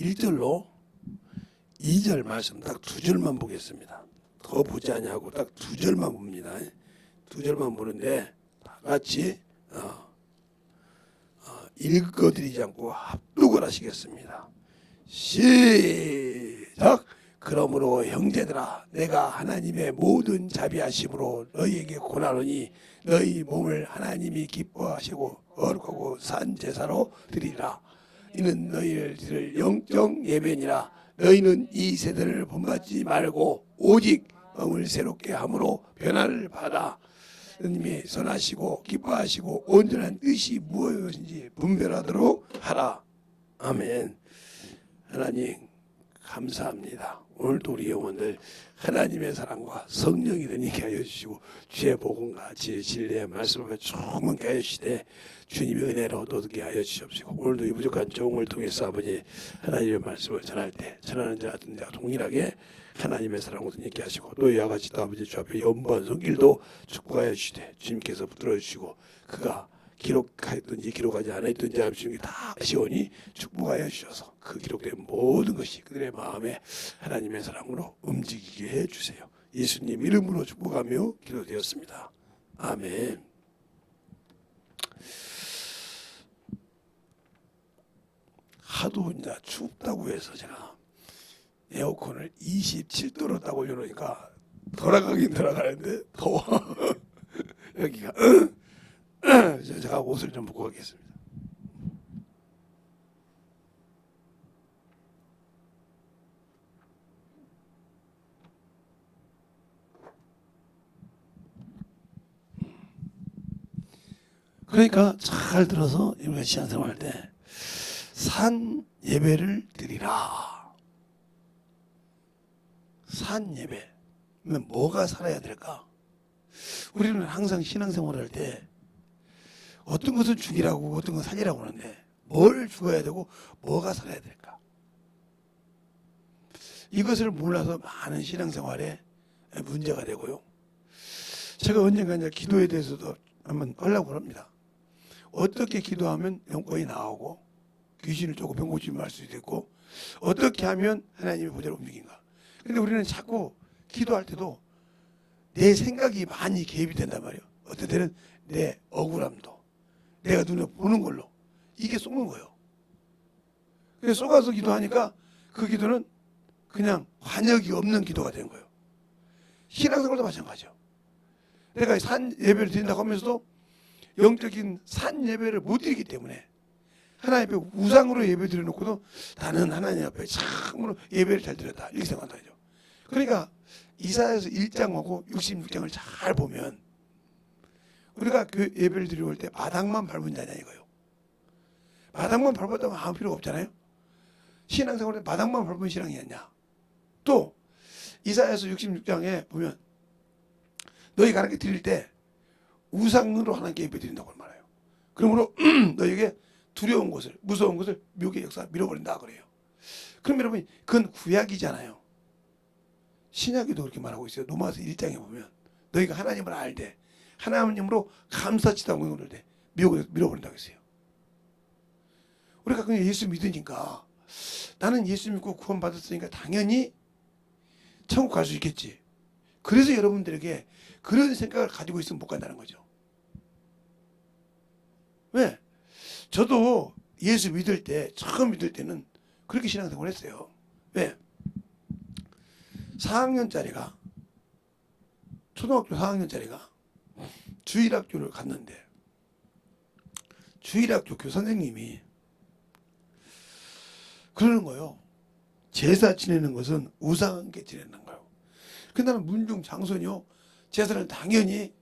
1절로 2절 말씀 딱 2절만 보겠습니다. 더 보지 아니하고 딱 2절만 봅니다. 2절만 보는데 다 같이 읽어드리지 않고 합독을 하시겠습니다. 시작. 그러므로 형제들아, 내가 하나님의 모든 자비하심으로 너희에게 권하노니 너희 몸을 하나님이 기뻐하시고 거룩하고 산 제사로 드리라. 이는 너희를 드릴 영적 예배니라. 너희는 이 세대를 본받지 말고 오직 마음을 새롭게 함으로 변화를 받아 하나님이 선하시고 기뻐하시고 온전한 뜻이 무엇인지 분별하도록 하라. 아멘. 하나님 감사합니다. 오늘도 우리 영혼들 하나님의 사랑과 성령이 되게 하여 주시고 주의 복음과 지혜 진리의 말씀을 충만케 하여 주시되 주님의 은혜로 얻게 하여 주시옵시고 오늘도 이 부족한 종을 통해서 아버지 하나님의 말씀을 전할 때 전하는 자든 자가 동일하게 하나님의 사랑으로 있게 하시고 또 이와 같이 또 아버지 주 앞에 연보한 손길도 축복하여 주시되 주님께서 붙들어 주시고 그가 기록하였든지 기록하지 않았든지 아버지 다 시온이 축복하여 주셔서 그 기록된 모든 것이 그들의 마음에 하나님의 사랑으로 움직이게 해주세요. 예수님 이름으로 축복하며 기도되었습니다. 아멘. 하도 이제 춥다고 해서 제가 에어컨을 27도로 딱 올려놓으니까 돌아가긴 돌아가는데 더워. 여기가 제가 옷을 좀 벗고 가겠습니다. 그러니까 잘 들어서 우리가 신앙생활 때 산 예배를 드리라. 산 예배. 그러면 뭐가 살아야 될까? 우리는 항상 신앙생활을 할 때 어떤 것은 죽이라고 어떤 건 살리라고 하는데 뭘 죽어야 되고 뭐가 살아야 될까? 이것을 몰라서 많은 신앙생활에 문제가 되고요. 제가 언젠가 이제 기도에 대해서도 한번 하려고 합니다. 어떻게 기도하면 영권이 나오고 귀신을 쫓고 병고침할 수 있고 어떻게 하면 하나님의 보좌로 움직인가? 근데 우리는 자꾸 기도할 때도 내 생각이 많이 개입이 된단 말이에요. 어떤 때는 내 억울함도 내가 눈에 보는 걸로 이게 속는 거예요. 그래서 속아서 기도하니까 그 기도는 그냥 관역이 없는 기도가 된 거예요. 신앙생활도 마찬가지죠. 내가 산 예배를 드린다고 하면서도 영적인 산 예배를 못 드리기 때문에 하나님 앞에 우상으로 예배 드려놓고도 나는 하나님 앞에 참으로 예배를 잘 드렸다 이렇게 생각한다. 그러니까 이사야서 1장하고 66장을 잘 보면 우리가 그 예배를 드리러 올 때 마당만 밟은 자냐 이거예요. 마당만 밟았다면 아무 필요가 없잖아요. 신앙생활에 마당만 밟은 신앙이었냐. 또 이사야서 66장에 보면 너희가 하나님께 드릴 때 우상으로 하나님께 예배 드린다고 말해요. 그러므로 너희에게 두려운 것을 무서운 것을 묘기의 역사 밀어버린다 그래요. 그럼 여러분 그건 구약이잖아요. 신약에도 그렇게 말하고 있어요. 로마서 1장에 보면 너희가 하나님을 알되 하나님으로 감사치다 모임을 때 밀어버린다고 했어요. 우리가 그냥 예수 믿으니까 나는 예수 믿고 구원받았으니까 당연히 천국 갈 수 있겠지. 그래서 여러분들에게 그런 생각을 가지고 있으면 못 간다는 거죠. 왜? 저도 예수 믿을 때 처음 믿을 때는 그렇게 신앙생활을 했어요. 왜? 4학년짜리가 초등학교 4학년짜리가 주일학교를 갔는데 주일학교 교선생님이 그러는 거예요. 제사 지내는 것은 우상께 지내는 거예요. 근데 나는 문중 장손이요. 제사를 당연히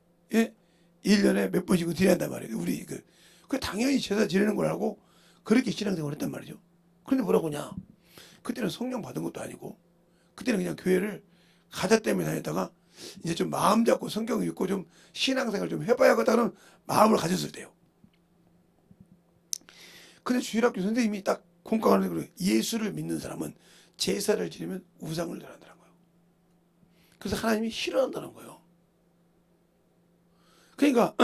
1년에 몇 번씩 드려야 한단 말이에요. 우리 그 당연히 제사 지내는 걸 알고 그렇게 신앙생활을 했단 말이죠. 그런데 뭐라고 하냐. 그때는 성령 받은 것도 아니고 그때는 그냥 교회를 가자 때문에 다녔다가 이제 좀 마음 잡고 성경 읽고 좀 신앙생활 좀 해봐야겠다는 마음을 가졌을 때요. 근데 주일학교 선생님이 딱 공감하는 거예요. 예수를 믿는 사람은 제사를 지내면 우상을 전한다는 거예요. 그래서 하나님이 싫어한다는 거예요. 그러니까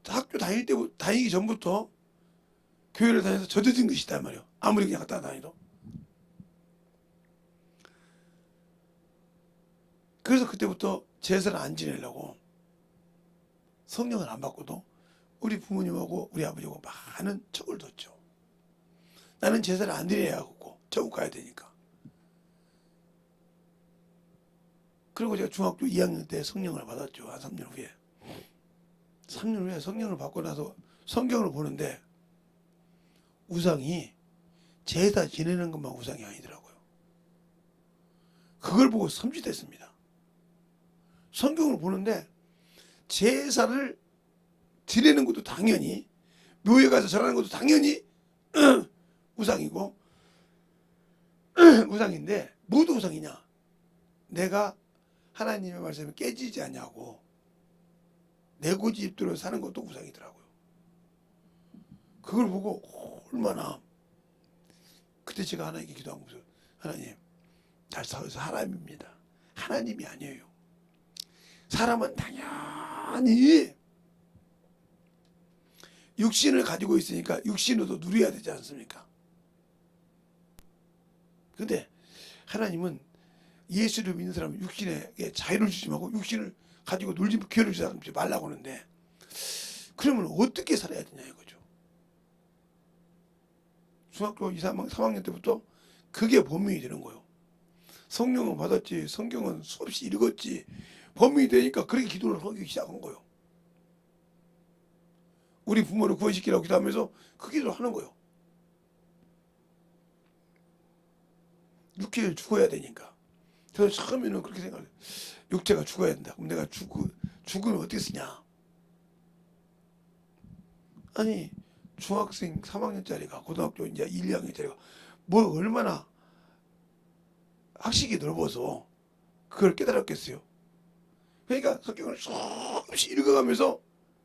학교 다니기 전부터 교회를 다녀서 젖어진 것이단 말이에요. 아무리 그냥 갔다 다니도 그래서 그때부터 제사를 안 지내려고 성령을 안 받고도 우리 부모님하고 우리 아버지하고 많은 척을 뒀죠. 나는 제사를 안 드려야겠고 천국 가야 되니까. 그리고 제가 중학교 2학년 때 성령을 받았죠. 한 3년 후에. 3년 후에 성령을 받고 나서 성경을 보는데 우상이 제사 지내는 것만 우상이 아니더라고요. 그걸 보고 섬찟했습니다. 성경을 보는데 제사를 지내는 것도 당연히, 묘에 가서 절하는 것도 당연히 우상이고 우상인데, 모두 우상이냐? 내가 하나님의 말씀에 깨지지 않냐고 내 고집대로 사는 것도 우상이더라고요. 그걸 보고 얼마나, 그때 제가 하나님께 기도한 거죠. 하나님, 사람입니다. 하나님이 아니에요. 사람은 당연히 육신을 가지고 있으니까 육신으로도 누려야 되지 않습니까? 근데 하나님은 예수를 믿는 사람은 육신에게 자유를 주지 말고 육신을 가지고 놀지, 기회를 주지 말라고 하는데, 그러면 어떻게 살아야 되냐 이거죠. 중학교 2, 3학년 때부터 그게 범위이 되는 거예요. 성령은 받았지, 성경은 수없이 읽었지, 범위이 되니까 그렇게 기도를 하기 시작한 거예요. 우리 부모를 구원시키라고 기도하면서 그 기도를 하는 거예요. 육체를 죽어야 되니까. 저는 처음에는 그렇게 생각해요. 육체가 죽어야 된다. 그럼 내가 죽으면 어떻게 쓰냐? 아니, 중학생 3학년짜리가 고등학교 이제 1, 2학년짜리가 뭐 얼마나 학식이 넓어서 그걸 깨달았겠어요. 그러니까 성경을 수없이 읽어가면서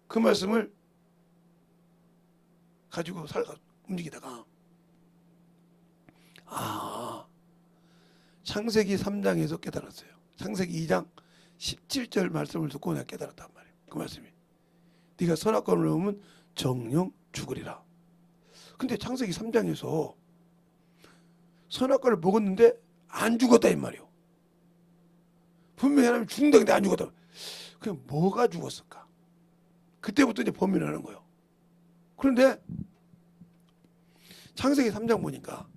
그 말씀을 가지고 움직이다가, 창세기 3장에서 깨달았어요. 창세기 2장 17절 말씀을 듣고 내가 깨달았단 말이에요. 그 말씀이, 네가 선악과를 먹으면 정령 죽으리라. 근데 창세기 3장에서 선악과를 먹었는데 안 죽었다 이 말이에요. 분명히 하나님 죽는다 근데 안 죽었다. 그럼 뭐가 죽었을까? 그때부터 이제 범인을 하는 거예요. 그런데 창세기 3장 보니까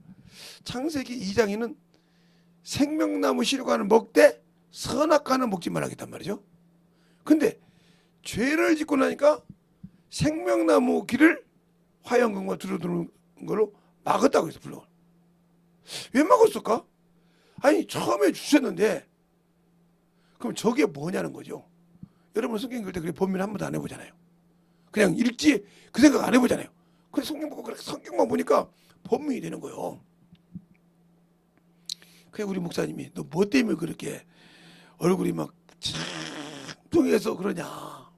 창세기 2장에는 생명나무 실과는 먹되 선악과는 먹지 말라겠단 말이죠. 근데 죄를 짓고 나니까 생명나무 길을 화영금과 들어드는 걸로 막았다고 해서 불러. 왜 막았을까? 아니, 처음에 주셨는데 그럼 저게 뭐냐는 거죠. 여러분 성경 읽을 때 그렇게 범위를 한 번도 안 해보잖아요. 그냥 읽지 그 생각 안 해보잖아요. 그래서 성경 보고 그렇게 성경만 보니까 범위이 되는 거예요. 그래, 우리 목사님이 너 뭐 때문에 그렇게 얼굴이 막 창통해서 그러냐.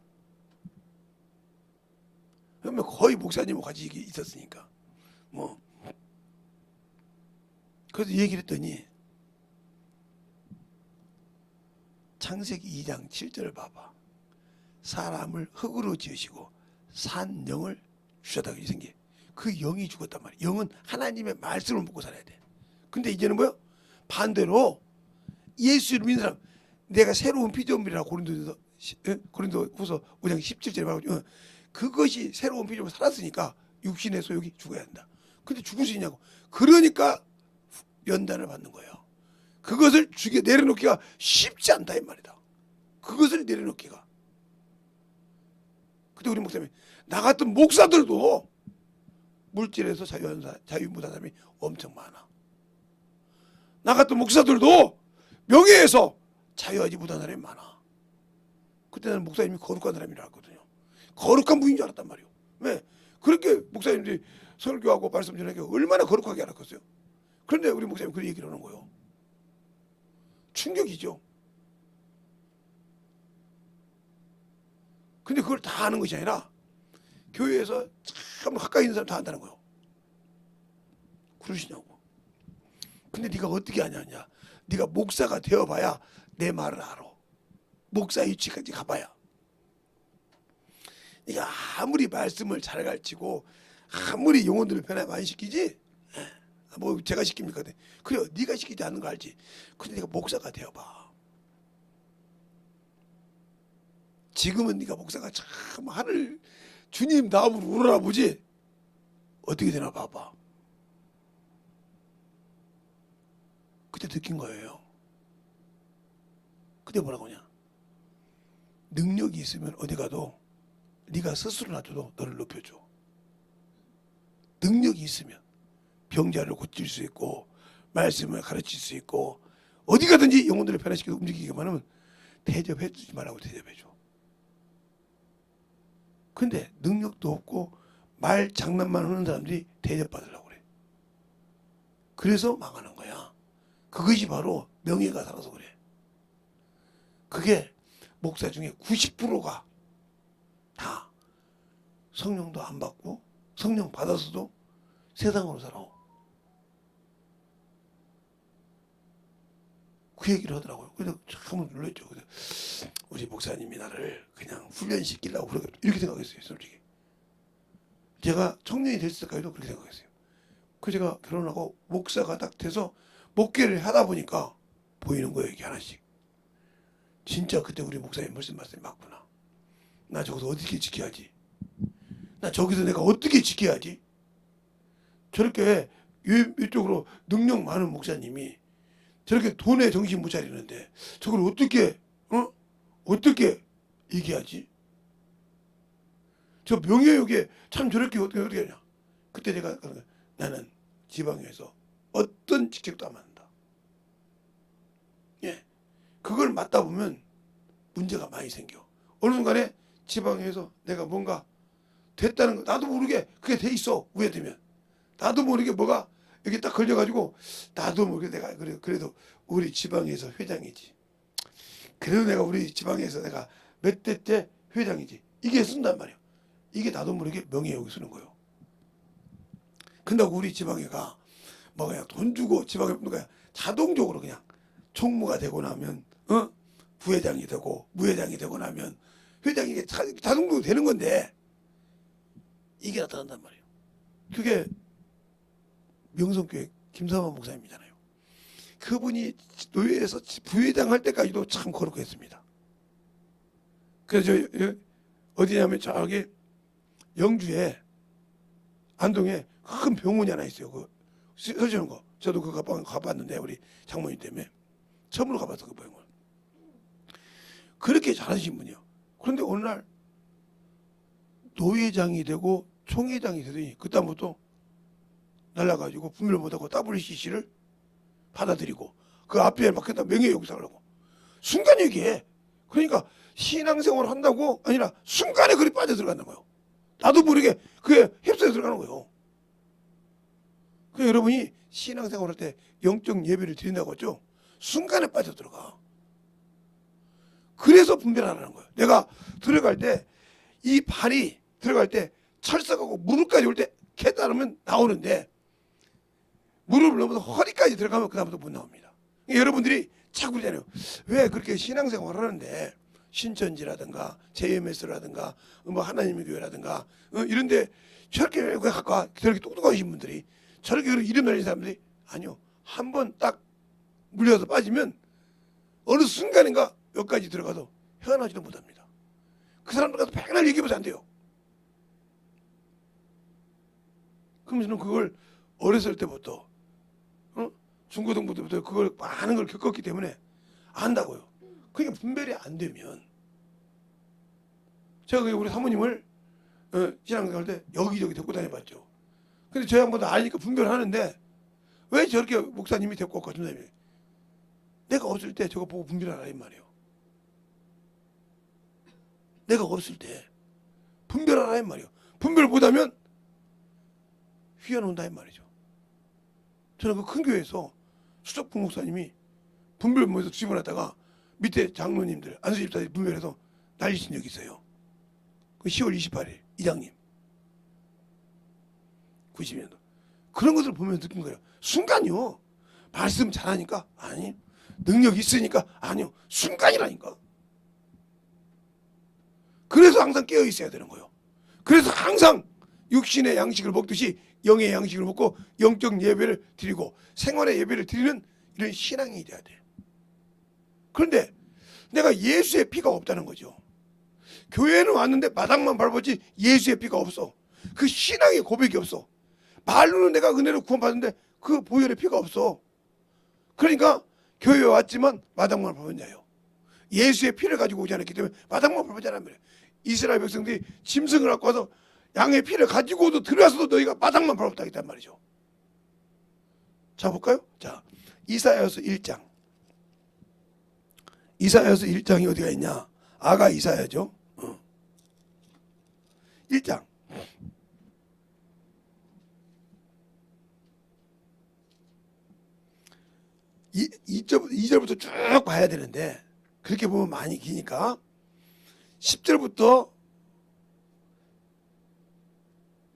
그러면 거의 목사님하고 같이 있었으니까 뭐. 그래서 얘기를 했더니 창세기 2장 7절을 봐봐. 사람을 흙으로 지으시고 산 영을 주셨다고 생겨. 그 영이 죽었단 말이야. 영은 하나님의 말씀을 먹고 살아야 돼. 근데 이제는 뭐야? 반대로 예수를 믿는 사람, 내가 새로운 피조물이라고 고린도후서 5장 17절에 말하고, 그것이 새로운 피조물로 살았으니까 육신의 소욕이 죽어야 한다. 근데 죽을 수 있냐고. 그러니까 연단을 받는 거예요. 그것을 내려놓기가 쉽지 않다 이 말이다. 그것을 내려놓기가. 근데 우리 목사님이, 나 같은 목사들도 물질에서 자유 못한 사람이 엄청 많아. 나 같은 목사들도 명예에서 자유하지 못한 사람이 많아. 그때 나는 목사님이 거룩한 사람이라 했거든요. 거룩한 분인 줄 알았단 말이에요. 왜? 그렇게 목사님들이 설교하고 말씀 전하기 얼마나 거룩하게 알았겠어요. 그런데 우리 목사님이 그런 얘기를 하는 거예요. 충격이죠. 근데 그걸 다 하는 것이 아니라 교회에서 참 가까이 있는 사람 다 한다는 거예요. 그러시냐고. 근데 네가 어떻게 하냐냐. 네가 목사가 되어봐야 내 말을 알아. 목사 위치까지 가봐야. 네가 아무리 말씀을 잘 가르치고 아무리 영혼들을 변화 많이 시키지, 뭐 제가 시킵니까? 그래요. 네가 시키지 않는 거 알지. 근데 네가 목사가 되어봐. 지금은 네가 목사가 참 하늘 주님 다음으로 우러나 보지 어떻게 되나 봐봐. 그때 느낀 거예요. 그때 뭐라고 하냐. 능력이 있으면 어디 가도 네가 스스로 놔둬도 너를 높여줘. 능력이 있으면 병자를 고칠 수 있고 말씀을 가르칠 수 있고 어디 가든지 영혼들을 변화시켜 움직이기만 하면 대접해 주지 말라고 대접해줘. 근데 능력도 없고 말 장난만 하는 사람들이 대접받으려고 그래. 그래서 망하는 거야. 그것이 바로 명예가 살아서 그래. 그게 목사 중에 90%가 다 성령도 안 받고 성령 받아서도 세상으로 살아. 그 얘기를 하더라고요. 그래서 참 놀랐죠. 그래서 우리 목사님이 나를 그냥 훈련시키려고 이렇게 생각했어요. 솔직히. 제가 청년이 됐을 때까지도 그렇게 생각했어요. 그 제가 결혼하고 목사가 딱 돼서 목회를 하다 보니까 보이는 거예요. 이게 하나씩. 진짜 그때 우리 목사님 말씀이 맞구나. 나 저기서 어떻게 지켜야지. 나 저기서 내가 어떻게 지켜야지. 저렇게 이쪽으로 능력 많은 목사님이 저렇게 돈에 정신 못 차리는데 저걸 어떻게 얘기하지? 저 명예욕에 참 저렇게 어떻게 하냐. 그때 내가 나는 지방에서 어떤 직책도 안 맞는다. 예, 그걸 맞다 보면 문제가 많이 생겨. 어느 순간에 지방에서 내가 뭔가 됐다는 거 나도 모르게 그게 돼 있어. 우회되면 나도 모르게 뭐가 이렇게 딱 걸려가지고 나도 모르게 내가 그래도 우리 지방에서 회장이지. 그래도 내가 우리 지방에서 내가 몇 대 때 회장이지. 이게 쓴단 말이야. 이게 나도 모르게 명예욕이 쓰는 거예요. 근데 우리 지방에가 뭐 그냥 돈 주고 지방에 없는 거야. 자동적으로 그냥 총무가 되고 나면 부회장이 되고 무회장이 되고 나면 회장이 자동적으로 되는 건데 이게 나타난단 말이에요. 그게 명성교회 김사만 목사님이잖아요. 그분이 노예에서 부회장 할 때까지도 참 거룩했습니다. 그래서 어디냐면 저기 영주에 안동에 큰 병원이 하나 있어요. 그 서지는 거. 저도 그거 가봤는데 우리 장모님 때문에 처음으로 가봤어 그 병원. 그렇게 잘하신 분이요. 그런데 어느 날 노회장이 되고 총회장이 되더니 그다음부터 날라가지고 분별 못하고 WCC를 받아들이고 그 앞에 막 명예욕상을 하고 순간 얘기해. 그러니까 신앙생활을 한다고 아니라 순간에 그리 빠져 들어간다는 거예요. 나도 모르게 그게 휩쓸려 들어가는 거예요. 그러니까 여러분이 신앙생활할 때 영적 예배를 드린다고 했죠. 순간에 빠져 들어가. 그래서 분별하라는 거예요. 내가 들어갈 때 이 발이 들어갈 때 철석하고 무릎까지 올 때 깨달으면 나오는데 무릎을 넘어서 허리까지 들어가면 그다음부터 못 나옵니다. 그러니까 여러분들이 자꾸 그러잖아요. 왜 그렇게 신앙생활을 하는데 신천지라든가 JMS라든가 뭐 하나님의 교회라든가 이런데 저렇게 왜 갖고 저렇게 똑똑하신 분들이 저렇게 이름 날린 사람들이 아니요. 한번 딱 물려서 빠지면 어느 순간인가 여기까지 들어가도 헤어나지도 못합니다. 그 사람들 가서 백날 얘기해보지 안 돼요. 그러면 그걸 어렸을 때부터 중고등부터 그걸 많은 걸 겪었기 때문에 안다고요. 그러니까 분별이 안 되면 제가 우리 사모님을 신앙생활 때 여기저기 데리고 다녀봤죠. 근데 저 양반도 아니까 분별하는데 왜 저렇게 목사님이 데리고 왔고 전사님이 내가 없을 때 저거 보고 분별하라 이 말이에요. 내가 없을 때 분별하라 이 말이에요. 분별 못하면 휘어놓는다 이 말이죠. 저는 그 큰 교회에서 수석부 목사님이 분별 모여서 집어놨다가 밑에 장로님들 안수집사들이 분별해서 날리신 적이 있어요. 그 10월 28일 이장님 90년도 그런 것을 보면서 느낀 거예요. 순간이요. 말씀 잘하니까 아니 능력 있으니까 아니요. 순간이라니까. 그래서 항상 깨어 있어야 되는 거예요. 그래서 항상 육신의 양식을 먹듯이 영의 양식을 먹고 영적 예배를 드리고 생활의 예배를 드리는 이런 신앙이 돼야 돼. 그런데 내가 예수의 피가 없다는 거죠. 교회는 왔는데 마당만 밟았지 예수의 피가 없어. 그 신앙의 고백이 없어. 말로는 내가 은혜로 구원받았는데 그 보혈의 피가 없어. 그러니까 교회에 왔지만 마당만 밟았냐요. 예수의 피를 가지고 오지 않았기 때문에 마당만 밟았잖아요. 이스라엘 백성들이 짐승을 갖고 와서 양의 피를 가지고도 들어와서도 너희가 마당만 밟았다 했단 말이죠. 자, 볼까요? 자, 이사야서 1장. 이사야서 1장이 어디가 있냐? 아가 이사야죠. 1장. 2절부터 쭉 봐야 되는데 그렇게 보면 많이 기니까 10절부터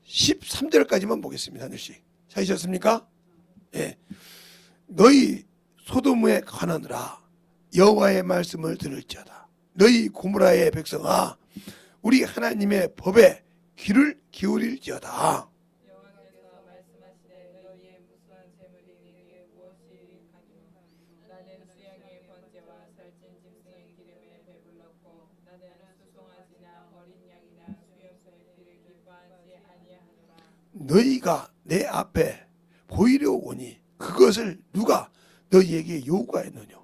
13절까지만 보겠습니다. 하늘씩. 찾으셨습니까? 예. 너희 소돔에 관하느라 여호와의 말씀을 들을지어다. 너희 고무라의 백성아, 우리 하나님의 법에 귀를 기울일지어다. 여호와께서 말씀하시되 너희의 무수한 재물이 너희에게 무엇이 가기로 나는 수양의 번제와 살찐 짐승의 기름에 배불렀고 나는 수송아지나 어린 양이나 수염소의 피를 기뻐하지 아니하노라. 너희가 내 앞에 보이려 오니 그것을 누가 너희에게 요구하였느냐?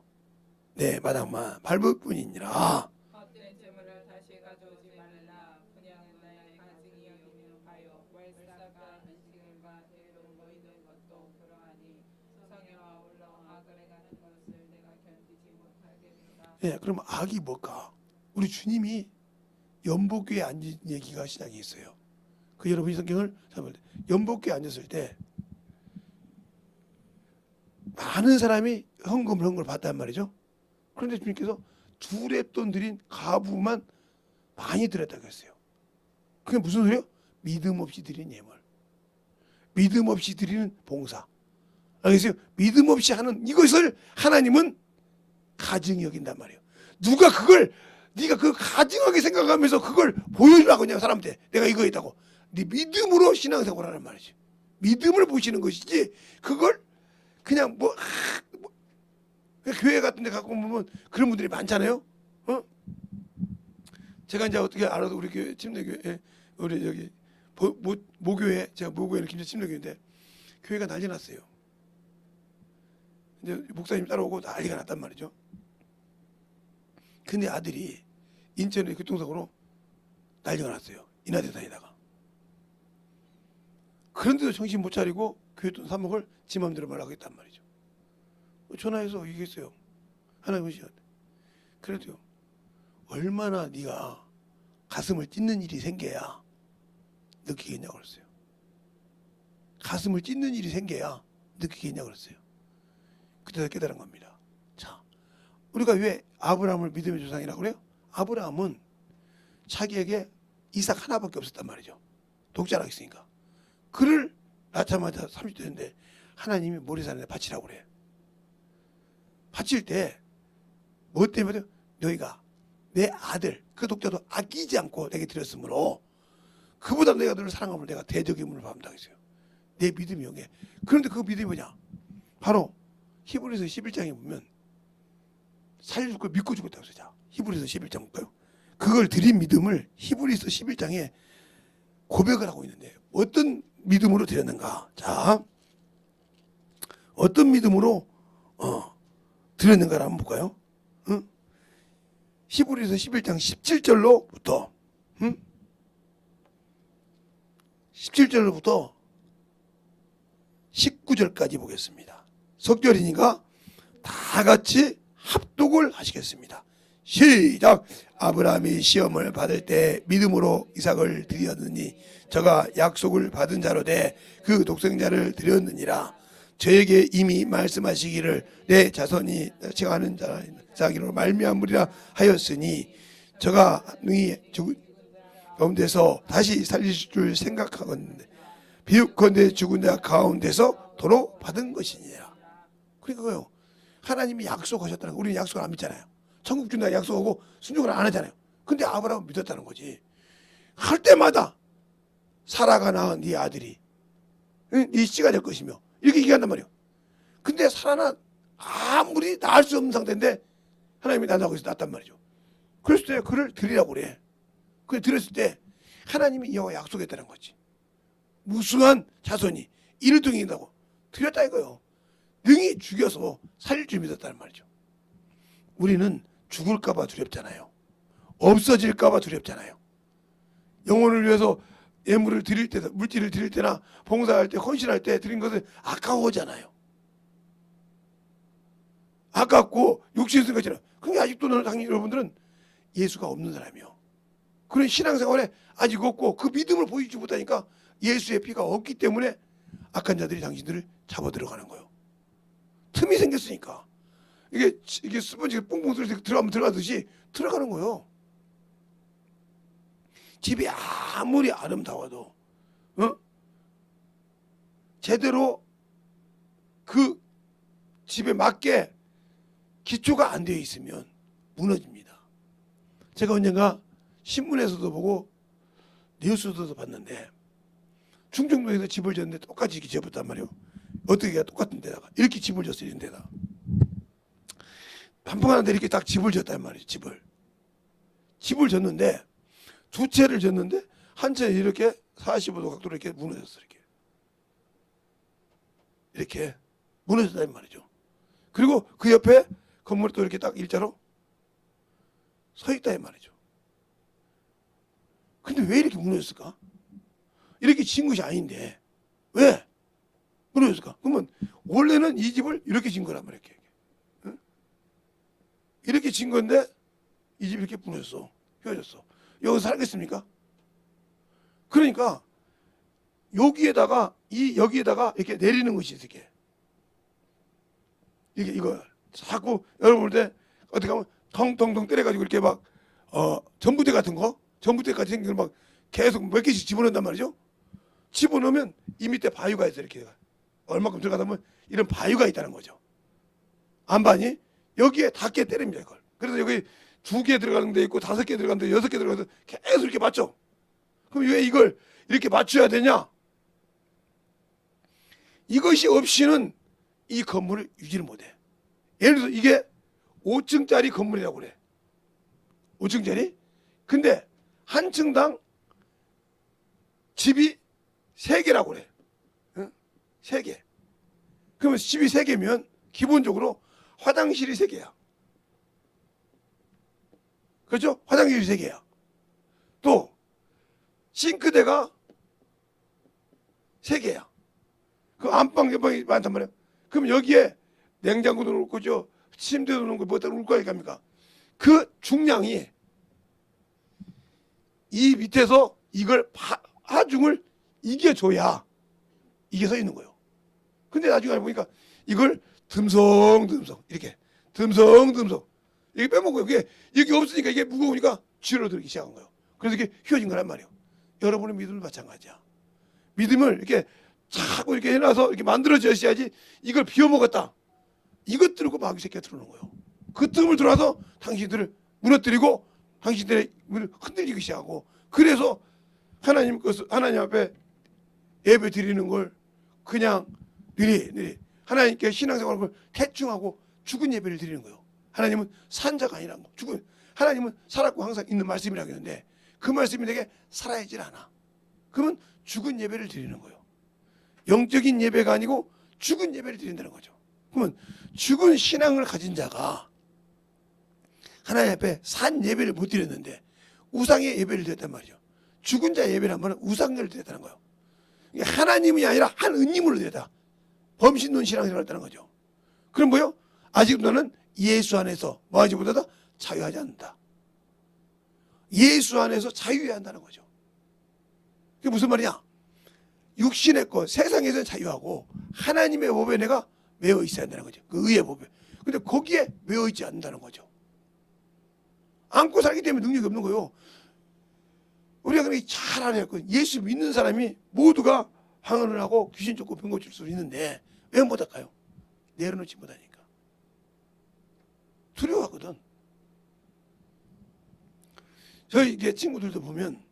내 마당만 밟을 뿐이니라. 헛된 재물을 다시 가져오지 말라. 분양은 나의 가증이 여기는 바요. 월사가 안식일과 대로 모이는 것도 그러하니 성에와 올라 아그레 가는 것을 내가 견디지 못하겠노라. 예, 그럼 악이 뭘까? 우리 주님이 연복교에 앉은 얘기가 시작이 있어요. 그 여러분이 성경을 잡을 때 연복교에 앉았을 때 많은 사람이 헌금을 받단 말이죠. 그런데 주님께서 두랩돈 드린 가부만 많이 드렸다고 했어요. 그게 무슨 소리예요? 믿음 없이 드린 예물, 믿음 없이 드리는 봉사. 알겠어요? 믿음 없이 하는 이것을 하나님은 가증히 여긴단 말이에요. 누가 그걸 네가 그 가증하게 생각하면서 그걸 보여주라고 그냥 사람한테 내가 이거 했다고. 네 믿음으로 신앙생활하는 말이지. 믿음을 보시는 것이지 그걸 그냥 교회 같은 데 갖고 보면 그런 분들이 많잖아요. 제가 이제 어떻게 알아도 우리 교회 침례교회 우리 저기 모교회 제가 모교회는 김제 침례교회인데 교회가 난리 났어요. 이제 목사님 따라오고 난리가 났단 말이죠. 근데 아들이 인천에 교통사고로 난리가 났어요. 인하대 다니다가. 그런데도 정신 못 차리고 교회 돈 3억을 지 맘대로 말하고 있단 말이죠. 전화해서 얘기했어요. 하나님 시간. 그래도요. 얼마나 네가 가슴을 찢는 일이 생겨야 느끼겠냐고 그랬어요. 가슴을 찢는 일이 생겨야 느끼겠냐고 그랬어요. 그때 깨달은 겁니다. 자, 우리가 왜 아브라함을 믿음의 조상이라고 그래요? 아브라함은 자기에게 이삭 하나밖에 없었단 말이죠. 독자라 했으니까. 그를 낳자마자 30대 됐는데 하나님이 모리산에 바치라고 그래. 바칠 때 뭐 때문에 너희가 내 아들 그 독자도 아끼지 않고 내게 드렸으므로 그보다 내가 너를 사랑하면 내가 대적의 문을 받는다고 했어요. 내 믿음이 용해. 그런데 그 믿음이 뭐냐? 바로 히브리서 11장에 보면 살려줄 걸 믿고 죽었다고 했어요. 자, 히브리서 11장 볼까요? 그걸 드린 믿음을 히브리서 11장에 고백을 하고 있는데 어떤 믿음으로 드렸는가? 자, 어떤 믿음으로 드렸는가를 한번 볼까요? 히브리서 11장 17절로부터 17절로부터 19절까지 보겠습니다. 석절이니까 다 같이 합독을 하시겠습니다. 시작. 아브라함이 시험을 받을 때 믿음으로 이삭을 드렸느니 저가 약속을 받은 자로 돼 그 독생자를 드렸느니라. 저에게 이미 말씀하시기를 내 자손이 칭하는 자기로 말미암으리라 하였으니 저가 능히 죽은 가운데서 다시 살리실 줄 생각하건대 비유컨대 죽은 자 가운데서 도로 받은 것이니라. 그러니까 그거요. 하나님이 약속하셨다는 거. 우리는 약속을 안 믿잖아요. 천국 준다 약속하고 순종을 안 하잖아요. 근데 아브라함은 믿었다는 거지. 할 때마다 사라가 낳은 네 아들이 네 씨가 될 것이며 이렇게 얘기한단 말이에요. 근데 사라는 아무리 낳을 수 없는 상태인데 하나님이 낳는다고 해서 낳았단 말이죠. 그랬을 때 그를 드리라고 그래. 그래 드렸을 때 하나님이 이와 약속했다는 거지. 무수한 자손이 이를 등이다고 드렸다 이거요. 능히 죽여서 살릴 줄 믿었다는 말이죠. 우리는 죽을까봐 두렵잖아요. 없어질까봐 두렵잖아요. 영혼을 위해서 예물을 드릴 때, 물질을 드릴 때나 봉사할 때, 헌신할 때 드린 것은 아까워잖아요. 아깝고 욕심 쓴 것처럼. 그게 아직도 당연히 여러분들은 예수가 없는 사람이요. 그런 신앙생활에 아직 없고 그 믿음을 보이지 못하니까 예수의 피가 없기 때문에 악한 자들이 당신들을 잡아 들어가는 거예요. 틈이 생겼으니까. 이게 스펀지가 뽕뽕 들어가면 들어가듯이 들어가는 거예요. 집이 아무리 아름다워도 제대로 그 집에 맞게 기초가 안 되어 있으면 무너집니다. 제가 언젠가 신문에서도 보고 뉴스에서도 봤는데 충청도에서 집을 졌는데 똑같이 이렇게 지어봤단 말이에요. 어떻게 똑같은 데다가 이렇게 집을 졌어요. 이런 데다가 반풍하는데 이렇게 딱 집을 졌단 말이에요. 집을 졌는데 두 채를 졌는데 한 채 이렇게 45도 각도로 이렇게 무너졌어. 이렇게 무너졌단 말이죠. 그리고 그 옆에 건물이 또 이렇게 딱 일자로 서 있다 이 말이죠. 근데 왜 이렇게 무너졌을까? 이렇게 진 것이 아닌데 왜 무너졌을까? 그러면 원래는 이 집을 이렇게 진 거란 말이야. 이렇게 진 건데 이 집이 이렇게 무너졌어. 휘어졌어. 여기서 살겠습니까? 그러니까 여기에다가 이렇게 내리는 것이 이렇게 이거 자꾸 여러분 볼 때 어떻게 하면 텅텅텅 때려가지고 이렇게 막 전부대 같은 거 전부대까지 생긴 걸 막 계속 몇 개씩 집어넣는단 말이죠. 집어넣으면 이 밑에 바위가 있어. 이렇게 얼마큼 들어가다 보면 이런 바위가 있다는 거죠. 안반이 여기에 닿게 때립니다. 이걸. 그래서 여기 2개 들어가는 데 있고 5개 들어가는 데 6개 들어가서 계속 이렇게 맞죠. 그럼 왜 이걸 이렇게 맞춰야 되냐? 이것이 없이는 이 건물을 유지를 못해. 예를 들어서 이게 5층짜리 건물이라고 그래. 5층짜리? 근데 한 층당 집이 3개라고 그래. 3개. 그러면 집이 3개면 기본적으로 화장실이 3개야. 그렇죠? 화장실이 3개야. 또 싱크대가 3개야. 그 안방 옆방이 많단 말이야. 그럼 여기에 냉장고도 놓고 침대도 놓고 뭐다 놓을 거 아닙니까? 그 중량이 이 밑에서 이걸 하중을 이겨줘야 이게 서 있는 거예요. 근데 나중에 알고 보니까 이걸 듬성듬성 이렇게 듬성듬성 이렇게 빼먹고 이게 없으니까 이게 무거우니까 줄어들기 시작한 거예요. 그래서 이게 휘어진 거란 말이에요. 여러분의 믿음도 마찬가지야. 믿음을 이렇게 자꾸 이렇게 해놔서 이렇게 만들어져야지 이걸 비워먹었다. 이것 들고 마귀 새끼가 들어오는 거예요. 그 틈을 들어와서 당신들을 무너뜨리고 당신들의 문을 흔들리기 시작하고 그래서 하나님 앞에 예배 드리는 걸 그냥 느리 하나님께 신앙생활을 대충하고 죽은 예배를 드리는 거예요. 하나님은 산자가 아니라는 거. 하나님은 살았고 항상 있는 말씀이라고 했는데 그 말씀이 내게 살아있질 않아. 그러면 죽은 예배를 드리는 거예요. 영적인 예배가 아니고 죽은 예배를 드린다는 거죠. 그러면 죽은 신앙을 가진 자가 하나님 앞에 산 예배를 못 드렸는데 우상의 예배를 드렸단 말이죠. 죽은 자 예배를 한 번은 우상을 드렸다는 거예요. 하나님이 아니라 한 은님으로 드렸다. 범신론 신앙생활을 했다는 거죠. 그럼 뭐요? 아직 너는 예수 안에서 뭐하지 못하다? 자유하지 않는다. 예수 안에서 자유해야 한다는 거죠. 그게 무슨 말이냐? 육신의 것, 세상에서는 자유하고 하나님의 법에 내가 매어 있어야 한다는 거죠. 그 의의 법에. 근데 거기에 매어 있지 않는다는 거죠. 안고 살기 때문에 능력이 없는 거예요. 우리가 그렇게 잘 알아야 할 거예요. 예수 믿는 사람이 모두가 방언을 하고 귀신 쫓고 병 고칠 수 있는데 왜 못할까요? 내려놓지 못하니까. 두려워하거든. 저희 이제 친구들도 보면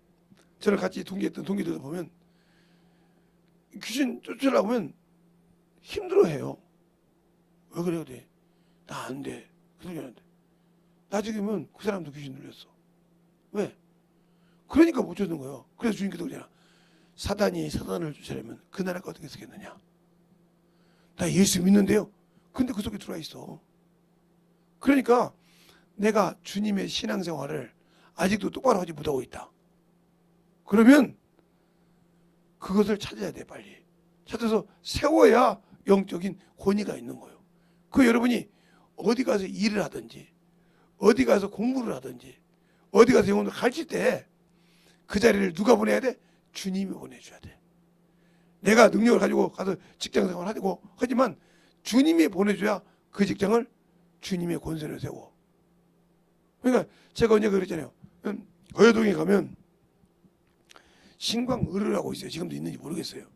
저를 같이 동기했던 동기들도 보면 귀신 쫓으려고 하면 힘들어해요. 왜 그래요? 나 안 돼. 그 소리 하는데 나중에면 그 사람도 귀신 들렸어. 왜? 그러니까 못 쫓는 거예요. 그래서 주님께서 그러잖아. 사단이 사단을 쫓으려면 그 나라가 어떻게 쓰겠느냐. 나 예수 믿는데요. 근데 그 속에 들어와 있어. 그러니까 내가 주님의 신앙생활을 아직도 똑바로 하지 못하고 있다. 그러면 그것을 찾아야 돼. 빨리 찾아서 세워야 영적인 권위가 있는 거예요. 그 여러분이 어디 가서 일을 하든지 어디 가서 공부를 하든지 어디 가서 영혼을 가르칠 때 그 자리를 누가 보내야 돼? 주님이 보내줘야 돼. 내가 능력을 가지고 가서 직장생활을 하고 하지만 주님이 보내줘야 그 직장을 주님의 권세를 세워. 그러니까 제가 언제 그랬잖아요. 거여동에 가면 신광의료라고 있어요. 지금도 있는지 모르겠어요.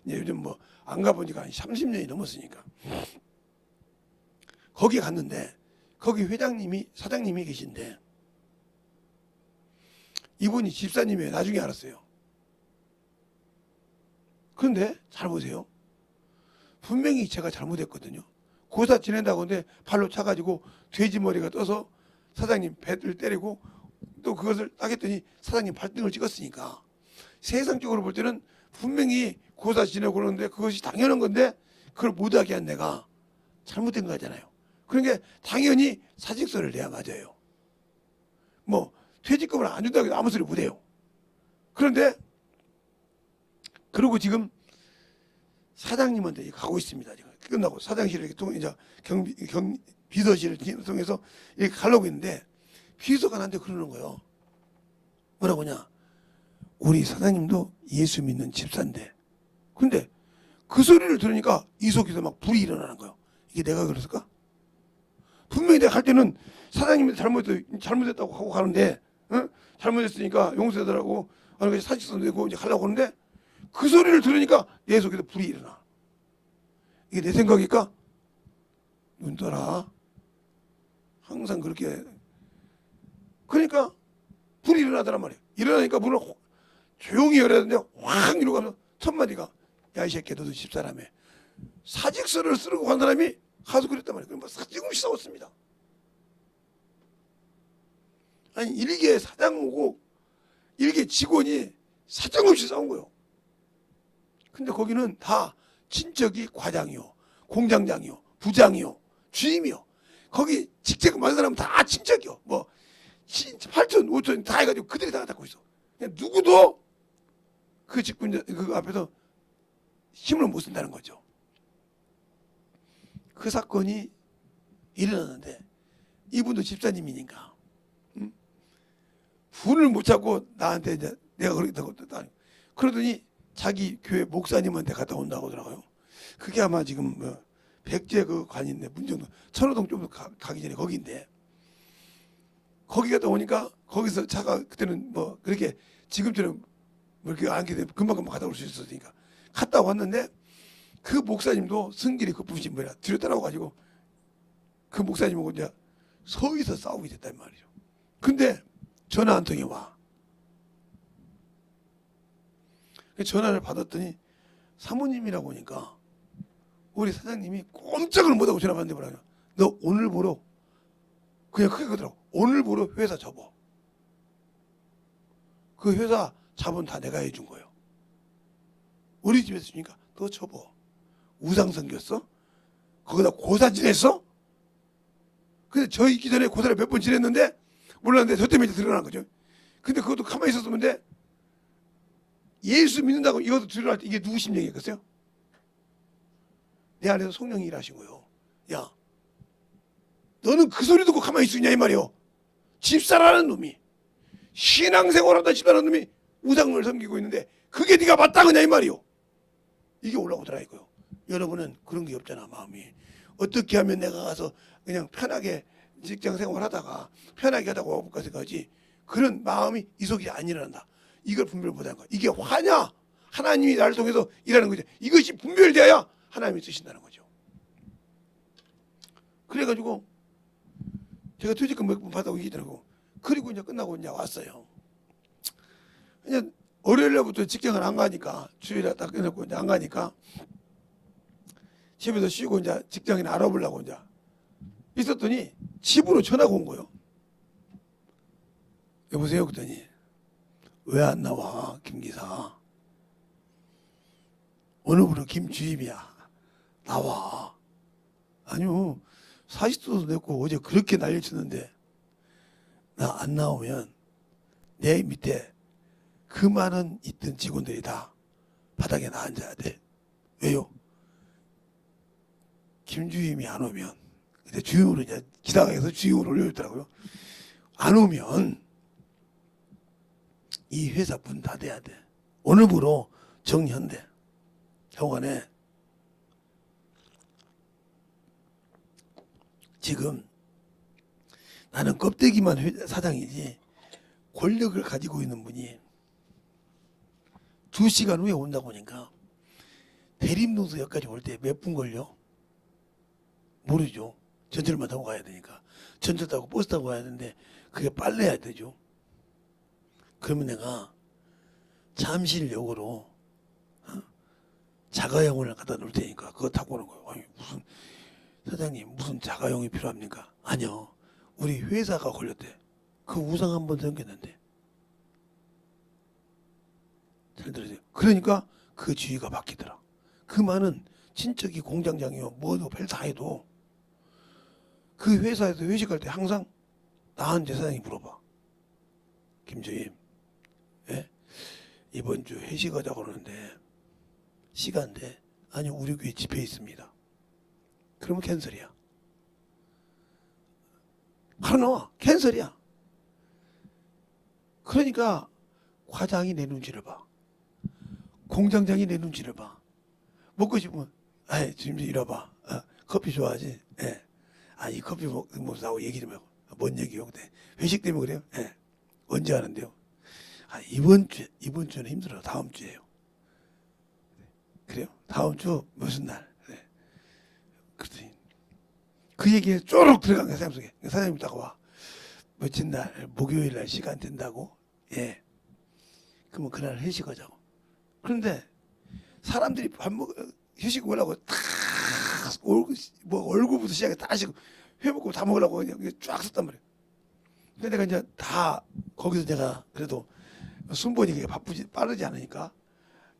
요즘 뭐 안 가본 지가 한 30년이 넘었으니까. 거기 갔는데 거기 사장님이 계신데 이분이 집사님이에요. 나중에 알았어요. 그런데 잘 보세요. 분명히 제가 잘못했거든요. 고사 지낸다고 하는데 발로 차가지고 돼지 머리가 떠서 사장님 배를 때리고 또 그것을 따겠더니 사장님 발등을 찍었으니까 세상적으로 볼 때는 분명히 고사 지내고 그러는데 그것이 당연한 건데 그걸 못하게 한 내가 잘못된 거잖아요. 그러니까 당연히 사직서를 내야 맞아요. 뭐 퇴직금을 안 준다고 해도 아무 소리 못해요. 그런데 그리고 지금 사장님한테 가고 있습니다. 지금 끝나고 사장실을 이렇게 통해 이제 비서실을 통해서 이렇게 가려고 했는데 비서가 나한테 그러는 거예요. 뭐라고 하냐? 우리 사장님도 예수 믿는 집사인데. 근데 그 소리를 들으니까 이 속에서 막 불이 일어나는 거예요. 이게 내가 그랬을까? 분명히 내가 갈 때는 사장님이 잘못했다고 하고 가는데, 잘못했으니까 용서해달라고 하는 것이 사직서 내고 이제 가려고 하는데 그 소리를 들으니까 내 속에서 불이 일어나. 이게 내 생각일까? 눈 떠라. 항상 그렇게. 그러니까 불이 일어나더란 말이에요. 일어나니까 문을 조용히 열어야 되는데 확 이러고 가면서 첫 마디가 야, 이 새끼야, 너도 집사람에 사직서를 쓰고 간 사람이 가서 그랬단 말이에요. 그럼 사직없이 싸웠습니다. 아니, 일개 사장하고 일개 직원이 사정없이 싸운 거예요. 근데 거기는 다 친척이 과장이요, 공장장이요, 부장이요, 주임이요. 거기 직접 많은 사람은 다 친척이요. 뭐 8천, 5천 다 해가지고 그들이 다 갖고 있어. 그냥 누구도 그 직분자 그 앞에서 힘을 못 쓴다는 거죠. 그 사건이 일어났는데 이분도 집사님이니까 분을 못 찾고 나한테 이제 내가 그러겠다고 그러더니 자기 교회 목사님한테 갔다 온다고 하더라고요. 그게 아마 지금 뭐 백제 그 관인데 문정동 천호동 좀 가기 전에 거기인데 거기 갔다 오니까 거기서 차가 그때는 뭐 그렇게 지금처럼 뭐 이렇게 안 되면 금방 갔다 올 수 있었으니까 갔다 왔는데 그 목사님도 성질이 급부신 분이라 뒤로 따라와가지고 그 목사님하고 이제 서에서 싸우게 됐단 말이죠. 근데 전화 한 통이 와. 전화를 받았더니 사모님이라고 하니까 우리 사장님이 꼼짝을 못하고 전화 받는데 뭐라냐. 너 오늘 보러 그냥 크게 그러더라고. 오늘 보러 회사 접어. 그 회사 자본 다 내가 해준 거예요. 우리 집에서 주니까 너 접어. 우상 섬겼어? 거기다 고사 지냈어? 근데 저 있기 전에 고사를 몇 번 지냈는데 몰랐는데 저 때문에 드러난 거죠. 근데 그것도 가만히 있었으면 돼. 예수 믿는다고 이것도 드러날 때 이게 누구 심령이겠어요? 내 안에서 성령이 일하신 거예요. 야, 너는 그 소리 듣고 가만히 있으냐 이 말이요. 집사라는 놈이 신앙생활하다 집사라는 놈이 우상을 섬기고 있는데 그게 네가 마땅하냐 이 말이요. 이게 올라오더라 이거요. 여러분은 그런 게 없잖아. 마음이 어떻게 하면 내가 가서 그냥 편하게 직장생활 하다가 편하게 하다가 와볼까 생각하지 그런 마음이 이 속에 안 일어난다. 이걸 분별 못하는 거야. 이게 화냐? 하나님이 나를 통해서 일하는 거죠. 이것이 분별되어야 하나님이 쓰신다는 거죠. 그래가지고 제가 퇴직금 몇 번 받아오고 얘기더라고. 그리고 이제 끝나고 이제 왔어요. 그냥 월요일날부터 직장을 안 가니까 주일에 딱 끝났고 이제 안 가니까 집에서 쉬고 이제 직장이나 알아보려고 이제 있었더니 집으로 전화가 온 거예요. 여보세요? 그랬더니 왜 안 나와 김기사? 어느 분은 김주임이야. 나와. 아니요. 사직서도 냈고 어제 그렇게 난리쳤는데 나 안 나오면 내 밑에 그 많은 있던 직원들이 다 바닥에 나 앉아야 돼. 왜요? 김주임이 안 오면 근데 주임으로 이제 기상에서 주임으로 올려줬더라고요. 안 오면 이 회사 문 닫아야 돼. 오늘부로 정현대 병원에 지금 나는 껍데기만 사장이지 권력을 가지고 있는 분이 2시간 후에 온다고 하니까 대림노소역까지 올 때 몇 분 걸려? 모르죠. 전철만 타고 가야 되니까. 전철 타고 버스 타고 가야 되는데 그게 빨라야 되죠. 그러면 내가 잠실역으로 자가용을 갖다 놓을 테니까 그거 타고 오는 거예요. 아니 무슨 사장님 무슨 자가용이 필요합니까? 아니요. 우리 회사가 걸렸대. 그 우상 한번 생겼는데. 잘 들으세요. 그러니까 그 주의가 바뀌더라. 그 많은 친척이 공장장이요 뭐도 별 다 해도 그 회사에서 회식할 때 항상 나한테 사장이 물어봐. 김주임, 예? 이번 주 회식하자고 그러는데 시간 돼? 아니 우리 교회 집회 있습니다. 그러면 캔슬이야. 바로 나와. 캔슬이야. 그러니까 과장이 내 눈치를 봐. 공장장이 내 눈치를 봐. 먹고 싶으면 아이 지금 이리 와봐. 커피 좋아하지? 예. 이 커피 먹자고 얘기 좀 하고. 뭔 얘기요? 근데 회식 때문에 그래요? 예. 언제 하는데요? 이번 주는 힘들어. 다음 주에요. 그래요? 다음 주 무슨 날? 네. 그랬더니 그 얘기에 쪼록 들어간 거야 사람 속에. 사장님 딱 와. 며칠 날 목요일 날 시간 된다고? 예. 그러면 그날 회식하자고. 그런데 사람들이 회식 오려고 다 얼굴부터 시작해 다 하시고 회 먹고 다 먹으려고 그냥 쫙 썼단 말이에요. 근데 내가 이제 다 거기서 내가 그래도 순번이 그게 빠르지 않으니까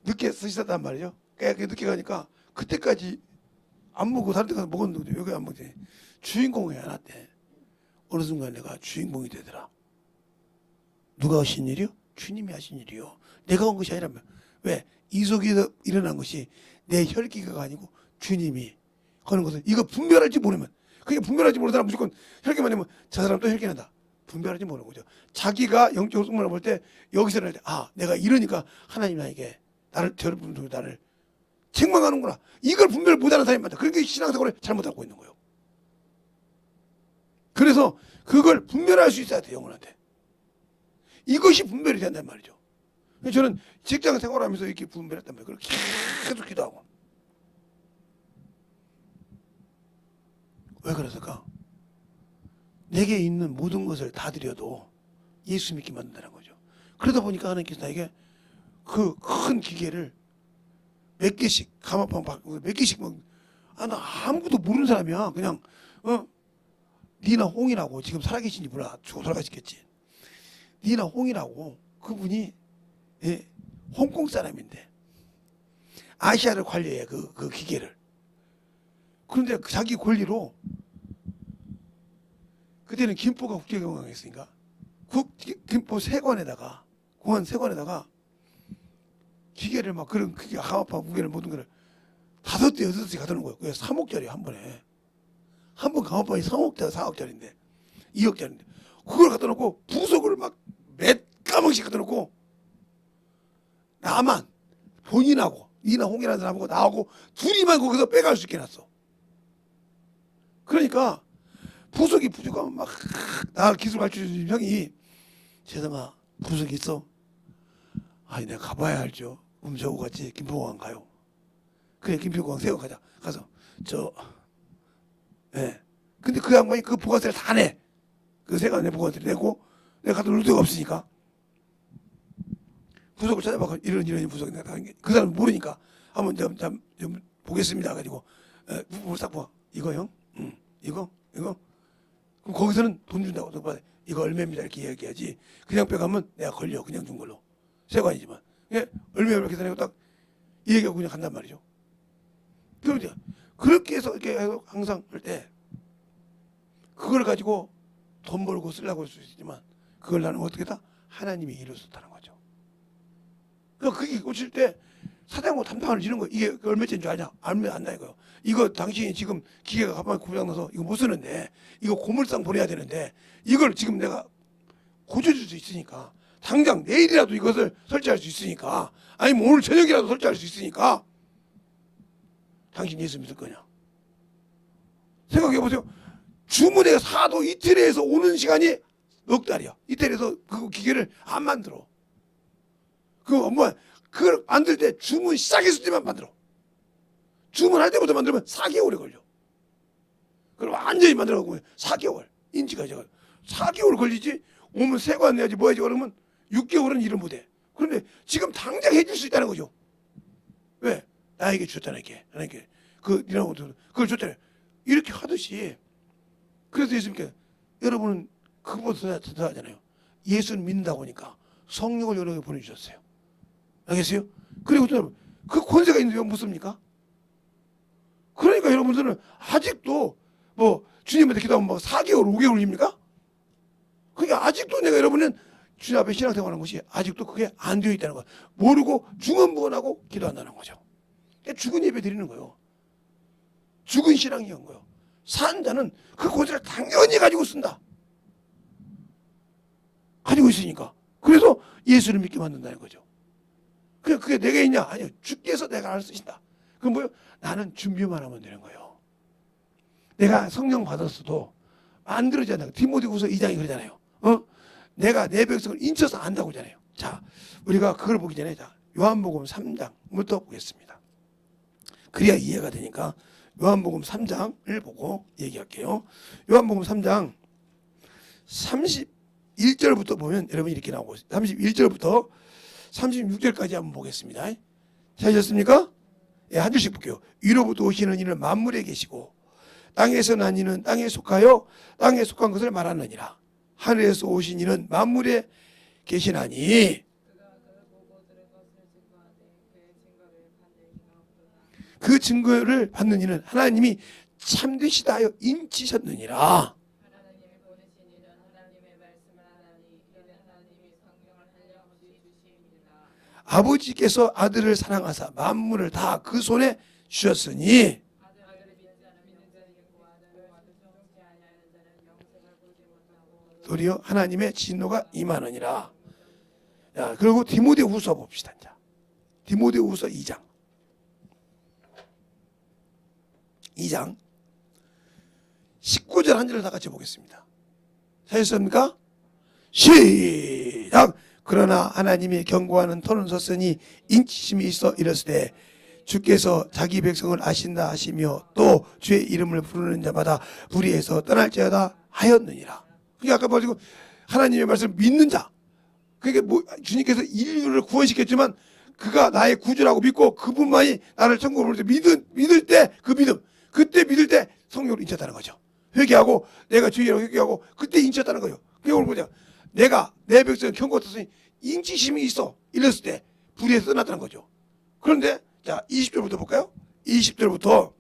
늦게 쓰셨단 말이죠. 꽤 늦게 가니까 그때까지 안 먹고 다른 데 가서 먹었는데 여기 안 먹지. 주인공이 안 왔대. 어느 순간 내가 주인공이 되더라. 누가 하신 일이요? 주님이 하신 일이요. 내가 온 것이 아니라면 왜? 이속에서 일어난 것이 내 혈기가 아니고 주님이 하는 것을 이거 분별할지 모르면 그게 분별할지 모르는 사람 무조건 혈기만 하면 저 사람 또 혈기난다. 분별하지 모르는 거죠. 자기가 영적 승부를 볼 때 여기서는 내가 이러니까 하나님 나에게 나를 책망하는구나. 이걸 분별 못하는 사람이 많다. 그러니까 신앙생활을 잘못하고 있는 거예요. 그래서 그걸 분별할 수 있어야 돼 영혼한테. 이것이 분별이 된단 말이죠. 저는 직장 생활하면서 이렇게 분별했단 말이에요. 그렇게 계속 기도하고. 왜 그랬을까? 내게 있는 모든 것을 다 드려도 예수 믿게 만든다는 거죠. 그러다 보니까 하나님께서 나에게 그 큰 기계를 몇 개씩 가마판 바꾸고 몇 개씩 나 아무것도 모르는 사람이야. 그냥 니나 홍이라고 지금 살아계신지 몰라. 죽어 돌아가셨겠지. 니나 홍이라고 그분이 홍콩 사람인데 아시아를 관리해 그 기계를. 그런데 자기 권리로 그때는 김포가 국제공항이었으니까 김포 세관에다가 공항 세관에다가 기계를 막 그런 그게 가마파 무게를 모든 거를 5대 6대씩 갖다 놓은 거예요. 그게 3억짜리 한 번에. 한 번 가마판이 3억짜리 4억짜리인데 2억짜리인데 그걸 갖다 놓고 부속을 막 몇 가방씩 갖다 놓고 나만 본인하고 니나 홍이라는 사람하고 나하고 둘이만 거기서 빼갈 수 있게 해놨어. 그러니까 부속이 부족하면 막 나 기술 가르쳐주는 형이 재성아 부속 있어? 내가 가봐야 알죠. 저하고 같이 김포공항 가요. 그래 김포공항 세워 가자. 가서 근데 그 양반이 그 부가세를 다 내. 그 세관에 부가세를 내고 내가 가도 놀 데가 없으니까 부속을 찾아봐. 이런 부속이 내가 그 사람 모르니까 한번 좀 보겠습니다. 가지고 부를 딱 봐. 이거 형? 이거? 그럼 거기서는 돈 준다고. 이거 얼마입니다. 이렇게 이야기하지. 그냥 빼가면 내가 걸려. 그냥 준 걸로. 세관이지만 예? 얼마 계산하고 딱 이 얘기하고 그냥 간단 말이죠. 그러면 그렇게 해서 이렇게 항상 할 때 그걸 가지고 돈 벌고 쓰려고 할 수 있지만 그걸 나는 어떻게다 하나님이 이루셨다는 거죠. 그러니까 그게 꽂힐 때 사장하고 담당을 지는 거 이게 얼마짜리인 줄 아냐? 알면 안다 이거요. 이거 당신이 지금 기계가 가만히 고장나서 이거 못 쓰는데 이거 고물상 보내야 되는데 이걸 지금 내가 고쳐줄 수 있으니까 당장 내일이라도 이것을 설치할 수 있으니까 아니면 오늘 저녁이라도 설치할 수 있으니까 당신 예수 믿을 거냐? 생각해 보세요. 주문에 사도 이태리에서 오는 시간이 넉 달이야. 이태리에서 그 기계를 안 만들어. 그거 뭐야? 그걸 만들 때 주문 시작했을 때만 만들어. 주문할 때부터 만들면 4개월이 걸려. 그럼 완전히 만들어가고 4개월 인지가 이제 4개월 걸리지. 오면 세관 내야지 뭐야지 그러면 6개월은 일을 못해. 그런데 지금 당장 해줄 수 있다는 거죠. 왜? 나에게 줬잖아 이게. 하나님께 그 이런 것도 그걸 줬잖아요. 이렇게 하듯이 그래서 예수님께 여러분은 그것보다 더 하잖아요. 예수를 믿는다고 하니까 성령을 여러분에게 보내주셨어요. 알겠어요? 그리고 여러분 그 권세가 있는데 왜 못 씁니까? 그러니까 여러분들은 아직도 뭐 주님한테 기도하면 뭐 4개월 5개월입니까? 그러니까 아직도 내가 여러분은 주님 앞에 신앙생활하는 것이 아직도 그게 안 되어 있다는 거 모르고 중언부언하고 기도한다는 거죠. 그러니까 죽은 예배 드리는 거예요. 죽은 신앙이 한 거예요. 산 자는 그 권세를 당연히 가지고 쓴다. 가지고 있으니까. 그래서 예수를 믿게 만든다는 거죠. 그게 내게 있냐? 아니요. 주께서 내가 알 수 있다. 그건 뭐예요? 나는 준비만 하면 되는 거예요. 내가 성령 받았어도 만들어지 않는다. 디모데후서 2장이 그러잖아요. 내가 내 백성을 인쳐서 안다고 하잖아요. 자, 우리가 그걸 보기 전에 자, 요한복음 3장부터 보겠습니다. 그래야 이해가 되니까 요한복음 3장을 보고 얘기할게요. 요한복음 3장 31절부터 보면 여러분 이렇게 나오고 31절부터 36절까지 한번 보겠습니다. 찾으셨습니까? 예, 한 줄씩 볼게요. 위로부터 오시는 이는 만물에 계시고 땅에서 난 이는 땅에 속하여 땅에 속한 것을 말하느니라. 하늘에서 오신 이는 만물에 계시나니 그 증거를 받는 이는 하나님이 참되시다 하여 인치셨느니라. 아버지께서 아들을 사랑하사 만물을 다 그 손에 주셨으니 도리어 하나님의 진노가 임하느니라. 자, 그리고 디모데후서 봅시다. 자, 디모데후서 2장 19절 한 절을 다 같이 보겠습니다. 찾으셨습니까? 시작. 그러나 하나님이 경고하는 터는 섰으니 인치심이 있어 이르시되 주께서 자기 백성을 아신다 하시며 또 주의 이름을 부르는 자마다 불의에서 떠날지어다 하였느니라. 그게 아까 말씀 하나님의 말씀을 믿는 자. 그게 뭐 주님께서 인류를 구원시켰지만 그가 나의 구주라고 믿고 그분만이 나를 천국으로 믿을 때 그 믿음. 그때 믿을 때 성령으로 인쳤다는 거죠. 회개하고 내가 주의라고 회개하고 그때 인쳤다는 거예요. 그게 오늘 보자. 내가 내 백성을 경고했으니 인치심이 있어 이랬을 때 불의에서 떠났다는 거죠. 그런데 자 20절부터 볼까요? 20절부터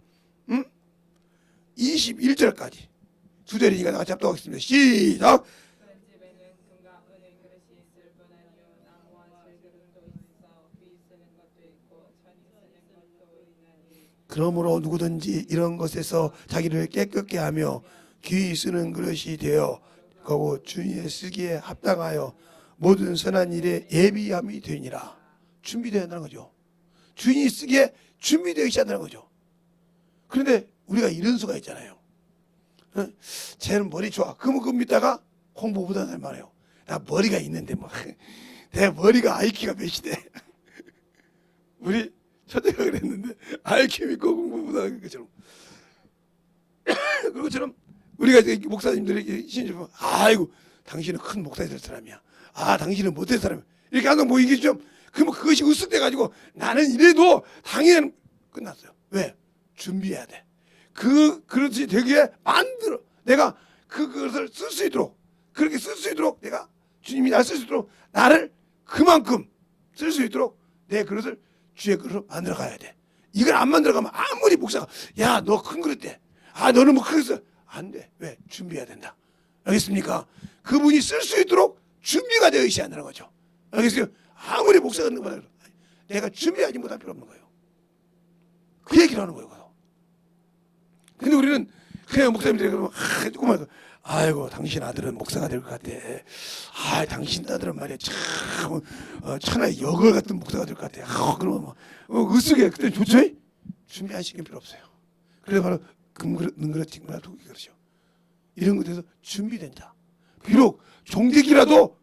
21절까지 두 절이니까 같이 합독하겠습니다. 시작. 그러므로 누구든지 이런 것에서 자기를 깨끗게 하며 귀히 쓰는 그릇이 되어 거고 주님의 쓰기에 합당하여 모든 선한 일에 예비함이 되니라. 준비되어야 한다는 거죠. 주인이 쓰기에 준비되어 있어야 한다는 거죠. 그런데 우리가 이런 수가 있잖아요. 쟤는 머리 좋아. 그럼 믿다가 공부 못하는 말이에요. 나 머리가 있는데 뭐 내 머리가 IQ가 몇이 돼. 우리 첫째가 그랬는데 IQ 믿고 공부 못하는 것처럼. 그것처럼 우리가 목사님들에게 신주면 아이고 당신은 큰 목사가 될 사람이야. 아 당신은 못될 사람이야. 이렇게 항상 뭐 이게 좀 그러면 그것이 으쓱돼 가지고 나는 이래도 당연히 끝났어요. 왜? 준비해야 돼. 그 그릇이 되게 만들어. 내가 그 그릇을 쓸 수 있도록 그렇게 쓸 수 있도록 내가 주님이 날 쓸 수 있도록 나를 그만큼 쓸 수 있도록 내 그릇을 주의 그릇으로 만들어 가야 돼. 이걸 안 만들어 가면 아무리 목사가 야 너 큰 그릇 돼. 아 너는 뭐 그릇 써. 안 돼. 왜? 준비해야 된다. 알겠습니까? 그분이 쓸 수 있도록 준비가 되어 있어야 한다는 거죠. 알겠어요? 아무리 목사가 있는 것보다 내가 준비하지 못할 필요 없는 거예요. 그 얘기를 하는 거예요. 근데 우리는 그냥 목사님들이 그러면 조금만 아이고 당신 아들은 목사가 될 것 같아. 아 당신 아들은 말이야 참 천하의 여걸 같은 목사가 될 것 같아. 그러면 뭐 으쓱해. 그때 좋죠? 준비 안 시킬 필요 없어요. 그래서 바로 금그릇 능그릇 징그릇 독이 그러죠. 이런 것에서 준비된다. 비록 종객이라도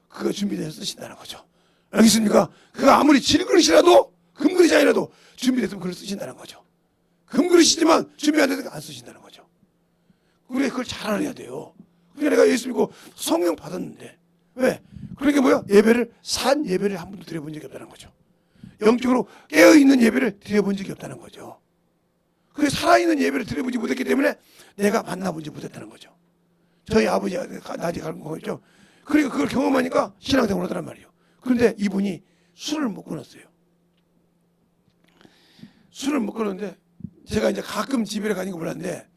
그가 준비돼서 쓰신다는 거죠. 알겠습니까? 그가 아무리 질그릇이라도 금그릇이 아니라도 준비돼서 그걸 쓰신다는 거죠. 금그릇이지만 준비 안 되니까 안 쓰신다는 거죠. 우리가 그걸 잘 알아야 돼요. 그러니까 내가 예수 믿고 성령 받았는데 왜? 그러니까 뭐야? 예배를 산 예배를 한 번도 드려본 적이 없다는 거죠. 영적으로 깨어있는 예배를 드려본 적이 없다는 거죠. 그 살아있는 예배를 드려보지 못했기 때문에 내가 만나보지 못했다는 거죠. 저희 아버지가 낮에 가는 거겠죠. 그러니까 그걸 경험하니까 신앙생활을 하더란 말이에요. 그런데 이분이 술을 못 끊었어요. 술을 못 끊었는데 제가 이제 가끔 집에 가는 거 몰랐는데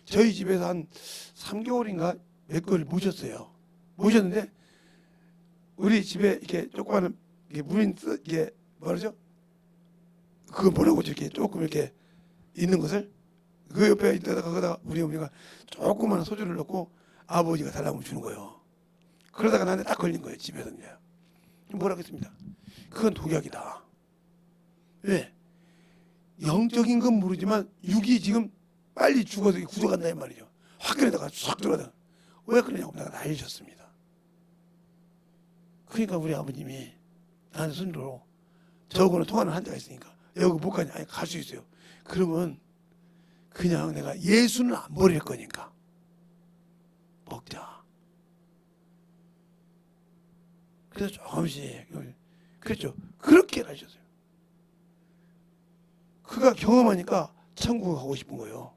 저희 집에서 한 3개월인가 몇 개월 모셨어요. 모셨는데 우리 집에 이렇게 조그마한 무인 이게 뭐라죠? 그거 뭐라고 이렇게 조금 이렇게 있는 것을 그 옆에 있다가 거기다가 우리 어머니가 조그마한 소주를 넣고 아버지가 달라고 주는 거예요. 그러다가 나한테 딱 걸린 거예요. 집에서 이제 뭐라고 했습니다. 그건 독약이다. 왜? 영적인 건 모르지만 육이 지금 빨리 죽어서 굳어간다 이 말이죠. 화끈에다가 싹 들어가다. 왜 그러냐고 내가 난리쳤습니다. 그러니까 우리 아버님이 나한테 손으로 저하고는 통화를 한 데가 있으니까 여기 못 가냐? 아니 갈 수 있어요. 그러면 그냥 내가 예수는 안 버릴 거니까 먹자. 그래서 조금씩 그랬죠. 그렇게 하셨어요. 그가 경험하니까 천국 가고 싶은 거예요.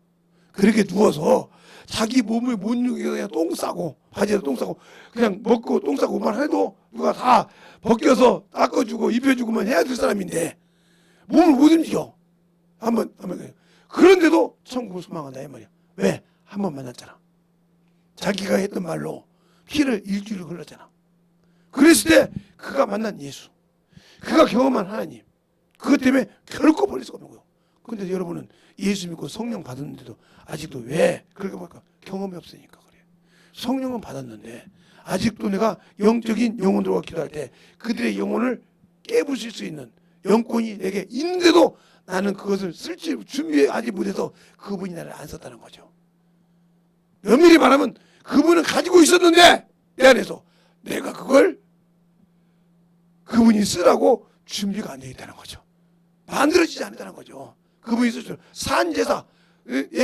그렇게 누워서 자기 몸을 못 누게 그냥 똥 싸고 바지에서 똥 싸고 그냥 먹고 똥 싸고만 해도 누가 다 벗겨서 닦아주고 입혀주고만 해야 될 사람인데 몸을 못 움직여. 한번 그런데도 천국을 소망한다 이 말이야. 왜? 한 번 만났잖아. 자기가 했던 말로 피를 일주일을 흘렸잖아. 그랬을 때 그가 만난 예수, 그가 경험한 하나님, 그것 때문에 결코 버릴 수가 없는 거예요. 그런데 여러분은 예수 믿고 성령 받았는데도 아직도 왜 그렇게 볼까? 경험이 없으니까 그래요. 성령은 받았는데 아직도 내가 영적인 영혼들과 기도할 때 그들의 영혼을 깨부실 수 있는 영권이 내게 있는데도 나는 그것을 쓸지 준비하지 못해서 그분이 나를 안 썼다는 거죠. 면밀히 말하면 그분은 가지고 있었는데 내 안에서 내가 그걸 그분이 쓰라고 준비가 안 되어 있다는 거죠. 만들어지지 않았다는 거죠. 그분이 쓰죠. 산제사,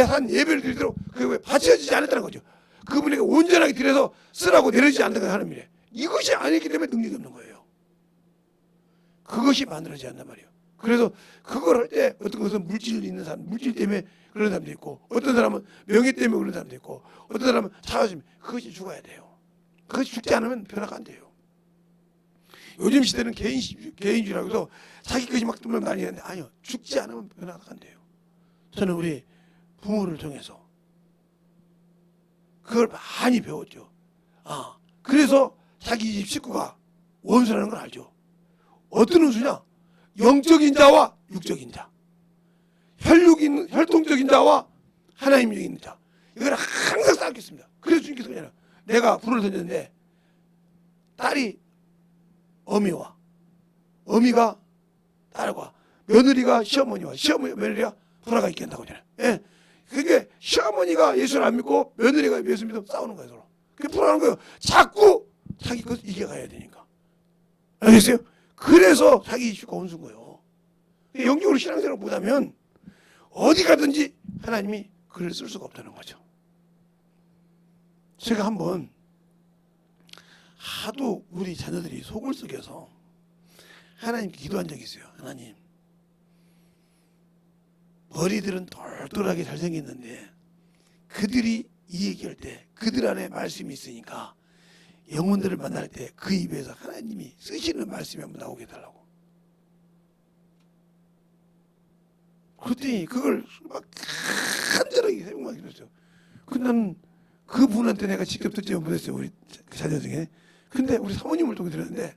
산 예배를 드리도록 그게 바쳐지지 않았다는 거죠. 그분에게 온전하게 드려서 쓰라고 내려지지 않는 하는 일에 이것이 아니기 때문에 능력이 없는 거예요. 그것이 만들어지지 않단 말이에요. 그래서 그걸 할 때 어떤 것은 물질 있는 사람, 물질 때문에 그런 사람도 있고 어떤 사람은 명예 때문에 그런 사람도 있고 어떤 사람은 자존심, 그것이 죽어야 돼요. 그것이 죽지 않으면 변화가 안 돼요. 요즘 시대는 개인주의라고 해서 자기 것이 막 뚫면 난리는데 아니요. 죽지 않으면 변화가 안 돼요. 저는 우리 부모를 통해서 그걸 많이 배웠죠. 그래서 자기 집 식구가 원수라는 걸 알죠. 어떤 원수냐? 영적인 자와 육적인 자. 혈통적인 자와 하나님적인 자. 이걸 항상 쌓겠습니다. 그래서 주님께서 그냥 내가 불을 던졌는데 딸이 어미와 어미가 딸과 며느리가 시어머니와 며느리가 불화가 있게 한다고 하잖아요. 예. 그게 시어머니가 예수를 안 믿고 며느리가 예수 믿고 싸우는 거예요. 서로. 그게 불화하는 거예요. 자꾸 자기 것을 이겨가야 되니까. 알겠어요? 그래서 자기 이슈가 온수인 거예요. 영적으로 신앙생활을 못하면 어디 가든지 하나님이 글을 쓸 수가 없다는 거죠. 제가 한번 하도 우리 자녀들이 속을 썩여서 하나님께 기도한 적이 있어요. 하나님, 머리들은 똘똘하게 잘생겼는데 그들이 이 얘기할 때 그들 안에 말씀이 있으니까 영혼들을 만날 때 그 입에서 하나님이 쓰시는 말씀이 한번 나오게 해달라고. 그랬더니 그걸 막 간절하게 새벽만 기도했어요. 근데 나는 그분한테 내가 직접 듣지 못했어요. 우리 자녀 중에. 근데 우리 사모님을 통해 들었는데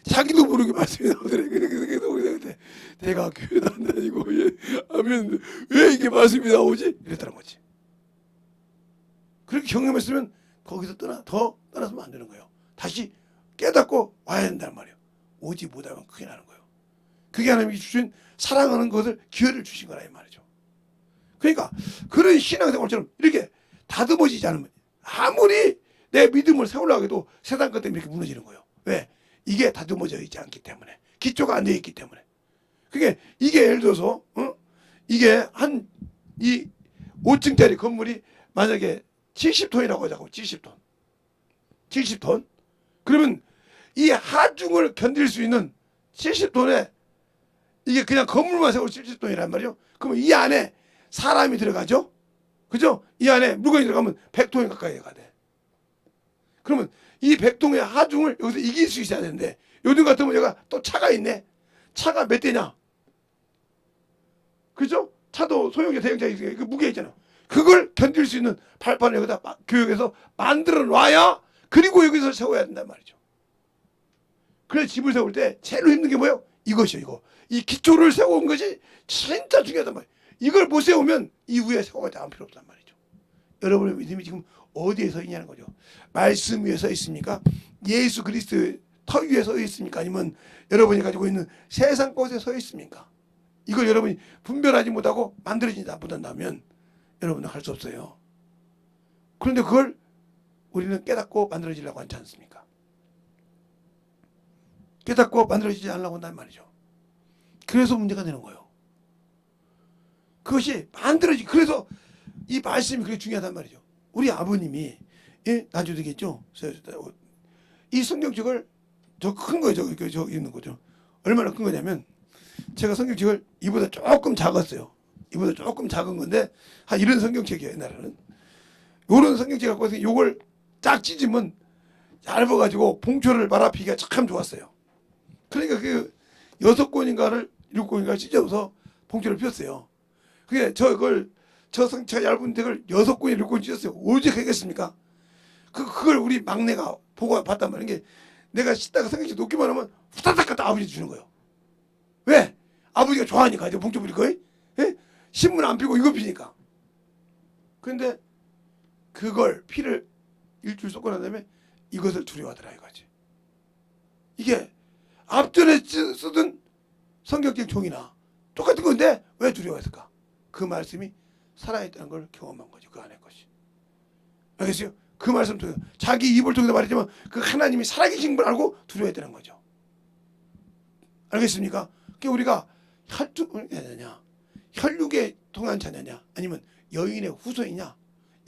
자기도 모르게 말씀이 나오더래. 그래서 우리가 그때 내가 교회도 안 다니고 하면 왜 이게 말씀이 나오지? 이랬다는 거지. 그렇게 경험했으면 거기서 더 떠나서면 안 되는 거예요. 다시 깨닫고 와야 된단 말이에요. 오지 못하면 크게 나는 거예요. 그게 하나님이 주신 사랑하는 것을 기회를 주신 거라 이 말이죠. 그러니까 그런 신앙생활처럼 이렇게 다듬어지지 않으면 아무리 내 믿음을 세우려고 해도 세상 것 때문에 이렇게 무너지는 거예요. 왜? 이게 다듬어져 있지 않기 때문에. 기초가 안 되어 있기 때문에. 그게 이게 예를 들어서 이게 이 5층짜리 건물이 만약에 70톤이라고 하자고. 70톤. 70톤. 그러면 이 하중을 견딜 수 있는 70톤에 이게 그냥 건물만 세우고 70톤이란 말이죠. 그러면 이 안에 사람이 들어가죠. 그죠? 이 안에 물건이 들어가면 100톤이 가까이 가 돼. 그러면 이 100톤의 하중을 여기서 이길 수 있어야 되는데 요즘 같으면 얘가 또 차가 있네. 차가 몇 대냐? 그죠? 차도 소형차 대형차 있으니까 그 무게 있잖아. 그걸 견딜 수 있는 발판을 여기다 교육에서 만들어 놔야 그리고 여기서 세워야 된단 말이죠. 그래서 집을 세울 때 제일 힘든 게 뭐예요? 이것이요, 이거. 이 기초를 세워온 것이 진짜 중요하단 말이에요. 이걸 못 세우면 이후에 세워가 안 필요 없단 말이죠. 여러분의 믿음이 지금 어디에 서 있냐는 거죠. 말씀 위에 서 있습니까? 예수 그리스도의 터 위에 서 있습니까? 아니면 여러분이 가지고 있는 세상 것에 서 있습니까? 이걸 여러분이 분별하지 못하고 만들어진다 못한다면 여러분은 할 수 없어요. 그런데 그걸 우리는 깨닫고 만들어지려고 하지 않습니까? 깨닫고 만들어지지 않으려고 한단 말이죠. 그래서 문제가 되는 거예요. 그것이 그래서 이 말씀이 그렇게 중요하단 말이죠. 우리 아버님이 나중에 되겠죠. 이 성경책을 저 큰 거예요. 저 있는 거죠. 얼마나 큰 거냐면 제가 성경책을 이보다 조금 작았어요. 이보다 조금 작은 건데 한 이런 성경책이에요. 옛날에는 이런 성경책 갖고 와서 이걸 쫙 찢으면 얇아가지고 봉초를 말아피기가 참 좋았어요. 그러니까 그 6권인가를 7권인가 찢어서 봉초를 폈어요. 그게 저 성체가 얇은 책을 6권에 7권 찢었어요. 오직 하겠습니까? 그걸 우리 막내가 보고 봤단 말이에요. 이게 내가 씻다가 성경책 놓기만 하면 후다닥 갖다 아버지 주는 거예요. 왜? 아버지가 좋아하니까 이제 봉투 뿌릴 거예요. 예? 신문 안 피고 이거 피니까. 그런데 그걸 피를 일주일 쏟고 난 다음에 이것을 두려워하더라 이거지. 이게 앞전에 쓰던 성경책 종이나 똑같은 건데 왜 두려워했을까? 그 말씀이 살아있다는 걸 경험한 거죠. 그 안에 것이. 알겠어요? 그 말씀 통해서 자기 입을 통해서 말했지만 그 하나님이 살아계신 걸 알고 두려워했다는 거죠. 알겠습니까? 그러니까 우리가 혈육에 통한 자녀냐 아니면 여인의 후손이냐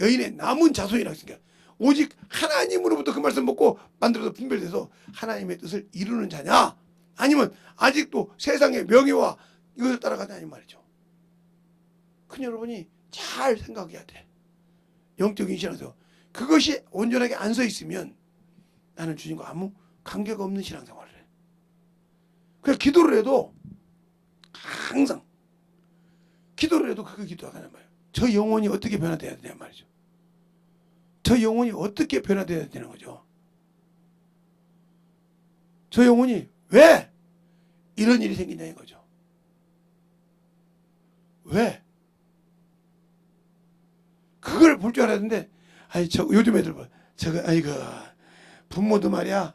여인의 남은 자손이라고 했으니까 오직 하나님으로부터 그 말씀 먹고 만들어서 분별돼서 하나님의 뜻을 이루는 자냐 아니면 아직도 세상의 명예와 이것을 따라가냐 이 말이죠. 큰 여러분이 잘 생각해야 돼. 영적인 신앙생활 그것이 온전하게 안 서 있으면 나는 주님과 아무 관계가 없는 신앙생활을 해. 그래서 기도를 해도 항상 기도를 해도 그거 기도하는 말이에요. 저 영혼이 어떻게 변화돼야 되냐 말이죠. 저 영혼이 어떻게 변화돼야 되는 거죠. 저 영혼이 왜 이런 일이 생기냐는 거죠. 왜? 그걸 볼 줄 알았는데 아니 저 요즘 애들 봐. 저거 아이고 부모도 말이야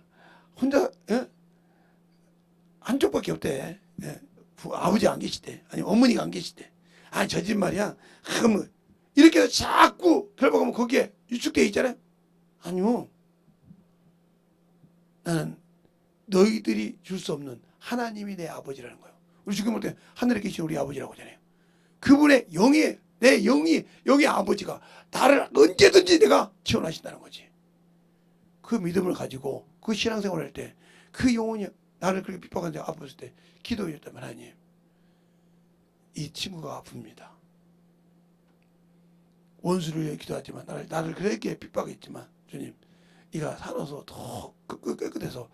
혼자 한쪽밖에 없대. 아버지가 안 계시대. 아니 어머니가 안 계시대. 아니 저 집 말이야. 뭐 이렇게 해서 자꾸 결박하면 거기에 유축되어 있잖아요. 아니요. 나는 너희들이 줄 수 없는 하나님이 내 아버지라는 거예요. 우리 지금 볼 때 하늘에 계신 우리 아버지라고 하잖아요. 그분의 영이 내 영이 여기 아버지가 나를 언제든지 내가 지원하신다는 거지. 그 믿음을 가지고 그 신앙생활을 할 때 그 영혼이 나를 그렇게 핍박하는데 아팠을 때 기도했다면 하나님 이 친구가 아픕니다. 원수를 위해 기도하지만 나를 그렇게 핍박했지만 주님 이가 살아서 더 깨끗해서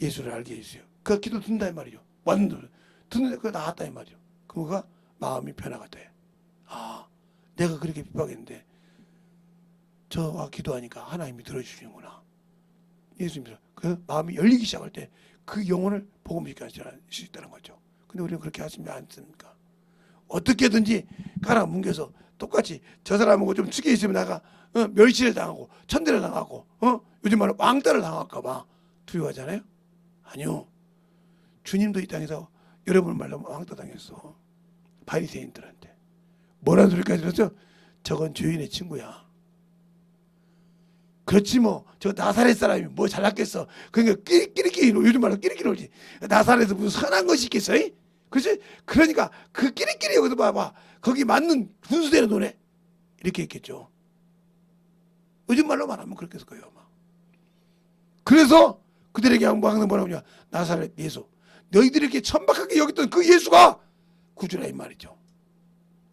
예수를 알게 해주세요. 그 기도 듣는다 이 말이죠. 완전 듣는데 그거 나았다 이 말이죠. 그거가 마음이 변화가 돼. 아, 내가 그렇게 핍박했는데 저와 기도하니까 하나님이 들어주시는구나. 예수님께서 그 마음이 열리기 시작할 때 그 영혼을 복음시킬 수 있다는 거죠. 근데 우리는 그렇게 하시면 않습니까? 어떻게든지 깔아뭉개서 똑같이 저 사람하고 좀 특이 있으면 내가 멸시를 당하고 천대를 당하고 요즘 말로 왕따를 당할까 봐 두려워하잖아요. 아니요. 주님도 이 땅에서 여러분 말로 왕따 당했어. 바리새인들한테. 뭐라는 소리까지 들었죠? 저건 죄인의 친구야. 그렇지 뭐 저 나사렛 사람이 뭐 잘났겠어. 그러니까 끼리끼리 요즘 말로 끼리끼리 놀지. 나사렛에서 무슨 선한 것이 있겠어? 그렇지? 그러니까 그 끼리끼리 여기서 봐봐. 거기 맞는 분수대로 노네. 이렇게 했겠죠. 요즘 말로 말하면 그렇게 했을 거예요. 아마. 그래서 그들에게 항상 뭐라고 하냐. 나사렛 예수. 너희들이 이렇게 천박하게 여겼던 그 예수가 구주라 이 말이죠.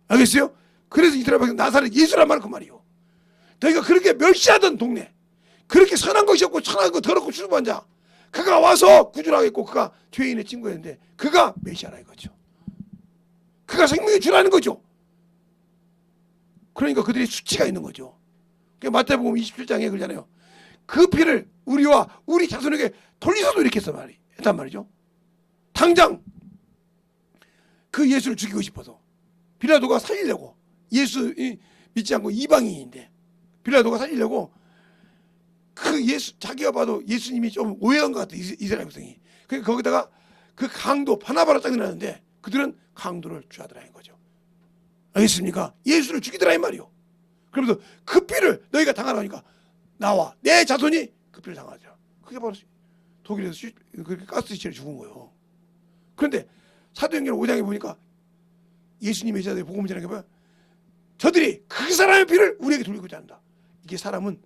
알겠어요? 그래서 이스라엘 백성 나사렛 예수란 말은 그 말이요. 너희가 그렇게 멸시하던 동네, 그렇게 선한 것이 없고 선한 거 더럽고 추수한 자, 그가 와서 구주라고 했고 그가 죄인의 친구였는데 그가 메시아라 이거죠. 그가 생명의 주라는 거죠. 그러니까 그들이 수치가 있는 거죠. 마태복음 27장에 그러잖아요. 그 피를 우리와 우리 자손에게 돌리서도 이렇게 했단 말이죠. 당장 그 예수를 죽이고 싶어서 빌라도가 살리려고, 예수 믿지 않고 이방인인데 빌라도가 살리려고 그 예수, 자기가 봐도 예수님이 좀 오해한 것 같아. 이스라엘 백성이. 그러니까 거기다가 그 강도 바나바라 짱이라는데 그들은 강도를 취하더라는 거죠. 알겠습니까? 예수를 죽이더라 이 말이요. 그러면서 그 피를 너희가 당하라니까 나와 내 자손이 그 피를 당하자. 그게 바로 독일에서 그렇게 가스시체를 죽은 거예요. 그런데 사도행전 5장에 보니까 예수님의 제자들이 복음을 전하게 보면 저들이 그 사람의 피를 우리에게 돌리고자 한다. 이게 사람은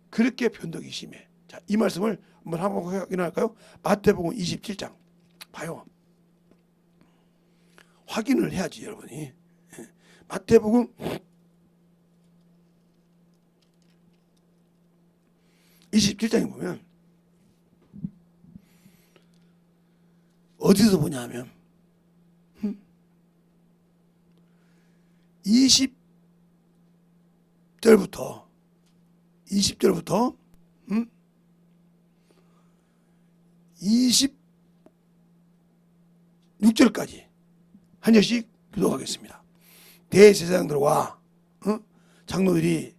그렇게 변덕이 심해. 자, 이 말씀을 한번 확인할까요? 마태복음 27장 봐요. 확인을 해야지 여러분이. 마태복음 27장에 보면 어디서 보냐 하면 20절부터 26절까지 한 절씩 교독하겠습니다. 대제사장들과 장로들이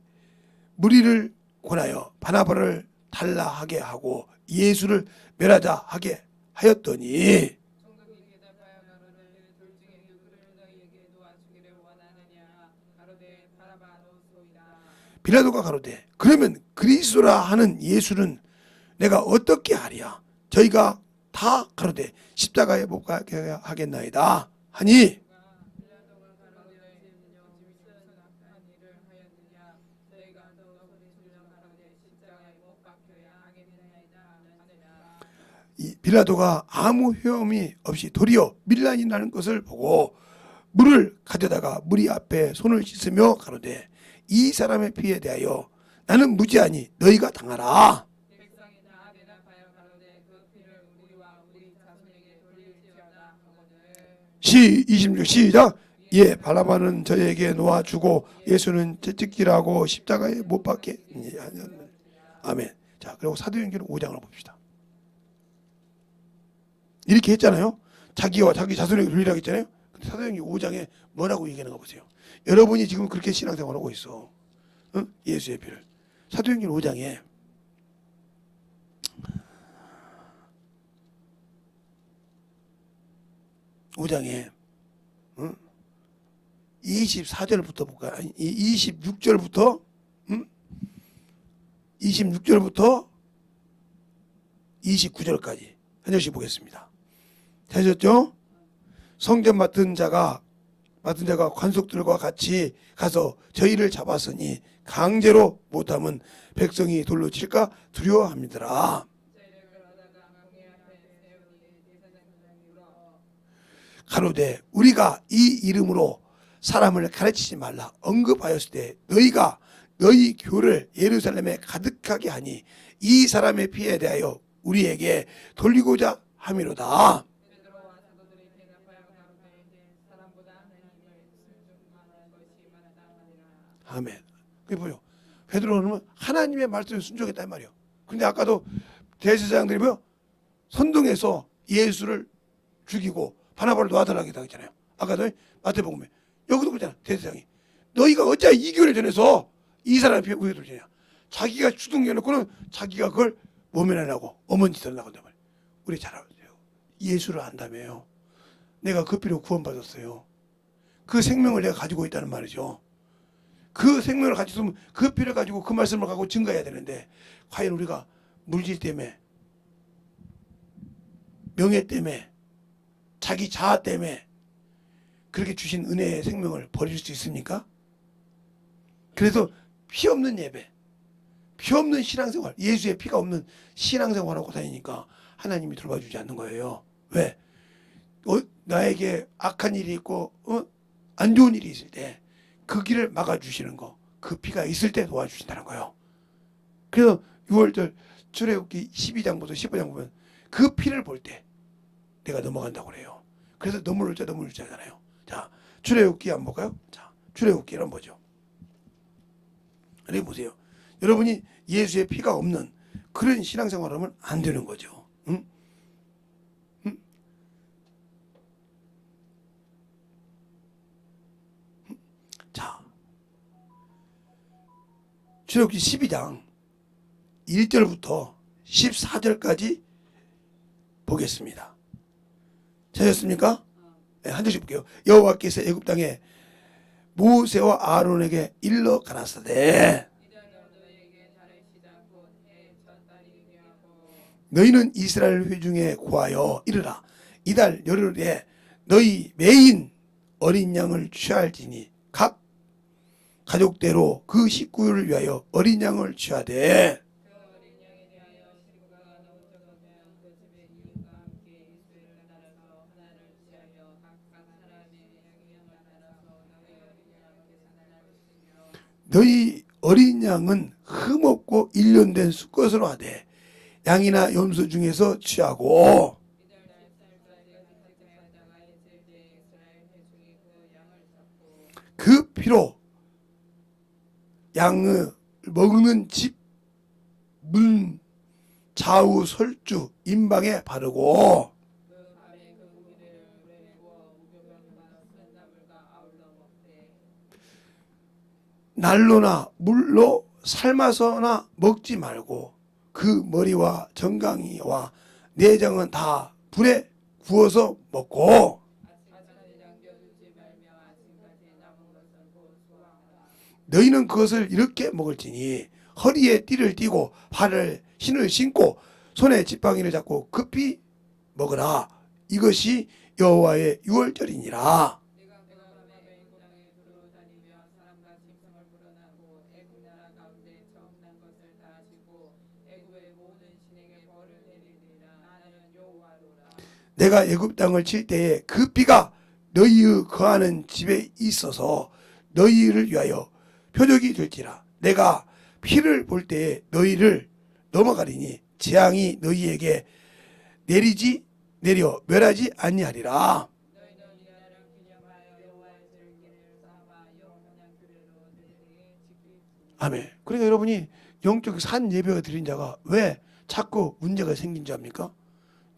무리를 권하여 바나바를 달라하게 하고 예수를 멸하자 하게 하였더니 총독이 대답하여 가로되 둘 중에 누구를 너희에게 놓아주기를 원하느냐. 가로되 바나바 놓소이다. 빌라도가 가로되 그러면 그리스도라 하는 예수는 내가 어떻게 하랴. 저희가 다 가로되 십자가에 못 가게 하겠나이다 하니 빌라도가 가로되 무슨 악한 일을 하였느냐. 저희가 너 그리스도라 가로되 십자가에 못 박혀야 하겠나이다 하느냐. 이 빌라도가 아무 헤엄이 없이 도리어 밀란이 나는 것을 보고 물을 가져다가 무리 앞에 손을 씻으며 가로되 이 사람의 피에 대하여 나는 무죄하니 너희가 당하라. 백성이 다 대답하여 가로되 그 피를 우리와 우리 자손에게 돌릴지어다 하거늘. 26 시작. 예, 바나바는 저에게 놓아주고 예수는 채찍질하고 십자가에 못 박게 하였느니라. 아멘. 자, 그리고 사도행전 5장을 봅시다. 이렇게 했잖아요. 자기와 자기 자손에게 돌리라고 했잖아요. 근데 사도행전 5장에 뭐라고 얘기하는 거 보세요. 여러분이 지금 그렇게 신앙생활하고 있어. 예수의 피를. 사도행전 5장에 24절부터 볼까요? 아니, 26절부터 29절까지 한 절씩 보겠습니다. 되셨죠? 성전 맡은 자가 관속들과 같이 가서 저희를 잡았으니 강제로 못하면 백성이 돌로 칠까 두려워함이더라. 저희를 끌어다가 공회 앞에 세우니 대제사장들이 물어 가로되 우리가 이 이름으로 사람을 가르치지 말라 언급하였을 때 너희가 너희 교를 예루살렘에 가득하게 하니 이 사람의 피에 대하여 우리에게 돌리고자 함이로다. 베드로와 사도들이 대답하여 가로되 사람보다 하나님을 아멘. 그게 뭐요? 베드로는 하나님의 말씀에 순종했단 말이에요. 근데 아까도 대제사장들이 뭐요? 선동해서 예수를 죽이고 바나바를 놓아달라고 했잖아요. 아까도 마태복음에 여기도 그렇잖아. 대제사장이 너희가 어찌 이 교회를 전해서 이 사람의 피해 우회를 주냐. 자기가 주둥해놓고는 자기가 그걸 모면하려고 어머니짓을 하려고 한단 말이에요. 우리 잘 알아요. 예수를 안다며요. 내가 그 피로 구원받았어요. 그 생명을 내가 가지고 있다는 말이죠. 그 생명을 가지고 있으면 그 피를 가지고 그 말씀을 갖고 증거해야 되는데 과연 우리가 물질 때문에 명예 때문에 자기 자아 때문에 그렇게 주신 은혜의 생명을 버릴 수 있습니까? 그래서 피 없는 예배, 피 없는 신앙생활, 예수의 피가 없는 신앙생활하고 다니니까 하나님이 돌봐주지 않는 거예요. 왜? 나에게 악한 일이 있고 안 좋은 일이 있을 때 그 길을 막아주시는 거, 그 피가 있을 때 도와주신다는 거예요. 그래서 6월절 출애굽기 12장부터 15장 보면 그 피를 볼 때 내가 넘어간다고 그래요. 그래서 넘어올 자잖아요. 자, 출애굽기 한번 볼까요? 자, 출애굽기를 한번 보죠. 여기 보세요. 여러분이 예수의 피가 없는 그런 신앙생활을 하면 안 되는 거죠. 응? 응? 자, 출애굽기 12장 1절부터 14절까지 보겠습니다. 찾았습니까? 네, 한 절씩 볼게요. 여호와께서 애굽 땅에 모세와 아론에게 일러 가라사대 너희는 이스라엘 회중에 구하여 이르라. 이달 열흘에 너희 매인 어린 양을 취할지니 각 가족대로 그 식구를 위하여 어린 양을 취하되 너희 어린 양은 흠없고 일련된 수컷으로 하되 양이나 염소 중에서 취하고 그 피로 양을 먹는 집 문 좌우 설주 임방에 바르고 난로나 물로 삶아서나 먹지 말고 그 머리와 정강이와 내장은 다 불에 구워서 먹고 너희는 그것을 이렇게 먹을지니 허리에 띠를 띠고 발을 신을 신고 손에 지팡이를 잡고 급히 먹으라. 이것이 여호와의 유월절이니라. 내가 애굽 땅을 칠 때에 그 피가 너희의 거하는 집에 있어서 너희를 위하여 표적이 될지라. 내가 피를 볼 때에 너희를 넘어가리니 재앙이 너희에게 내려 멸하지 아니하리라. 아멘. 그러니까 여러분이 영적 산 예배가 드린 자가 왜 자꾸 문제가 생긴 줄 압니까?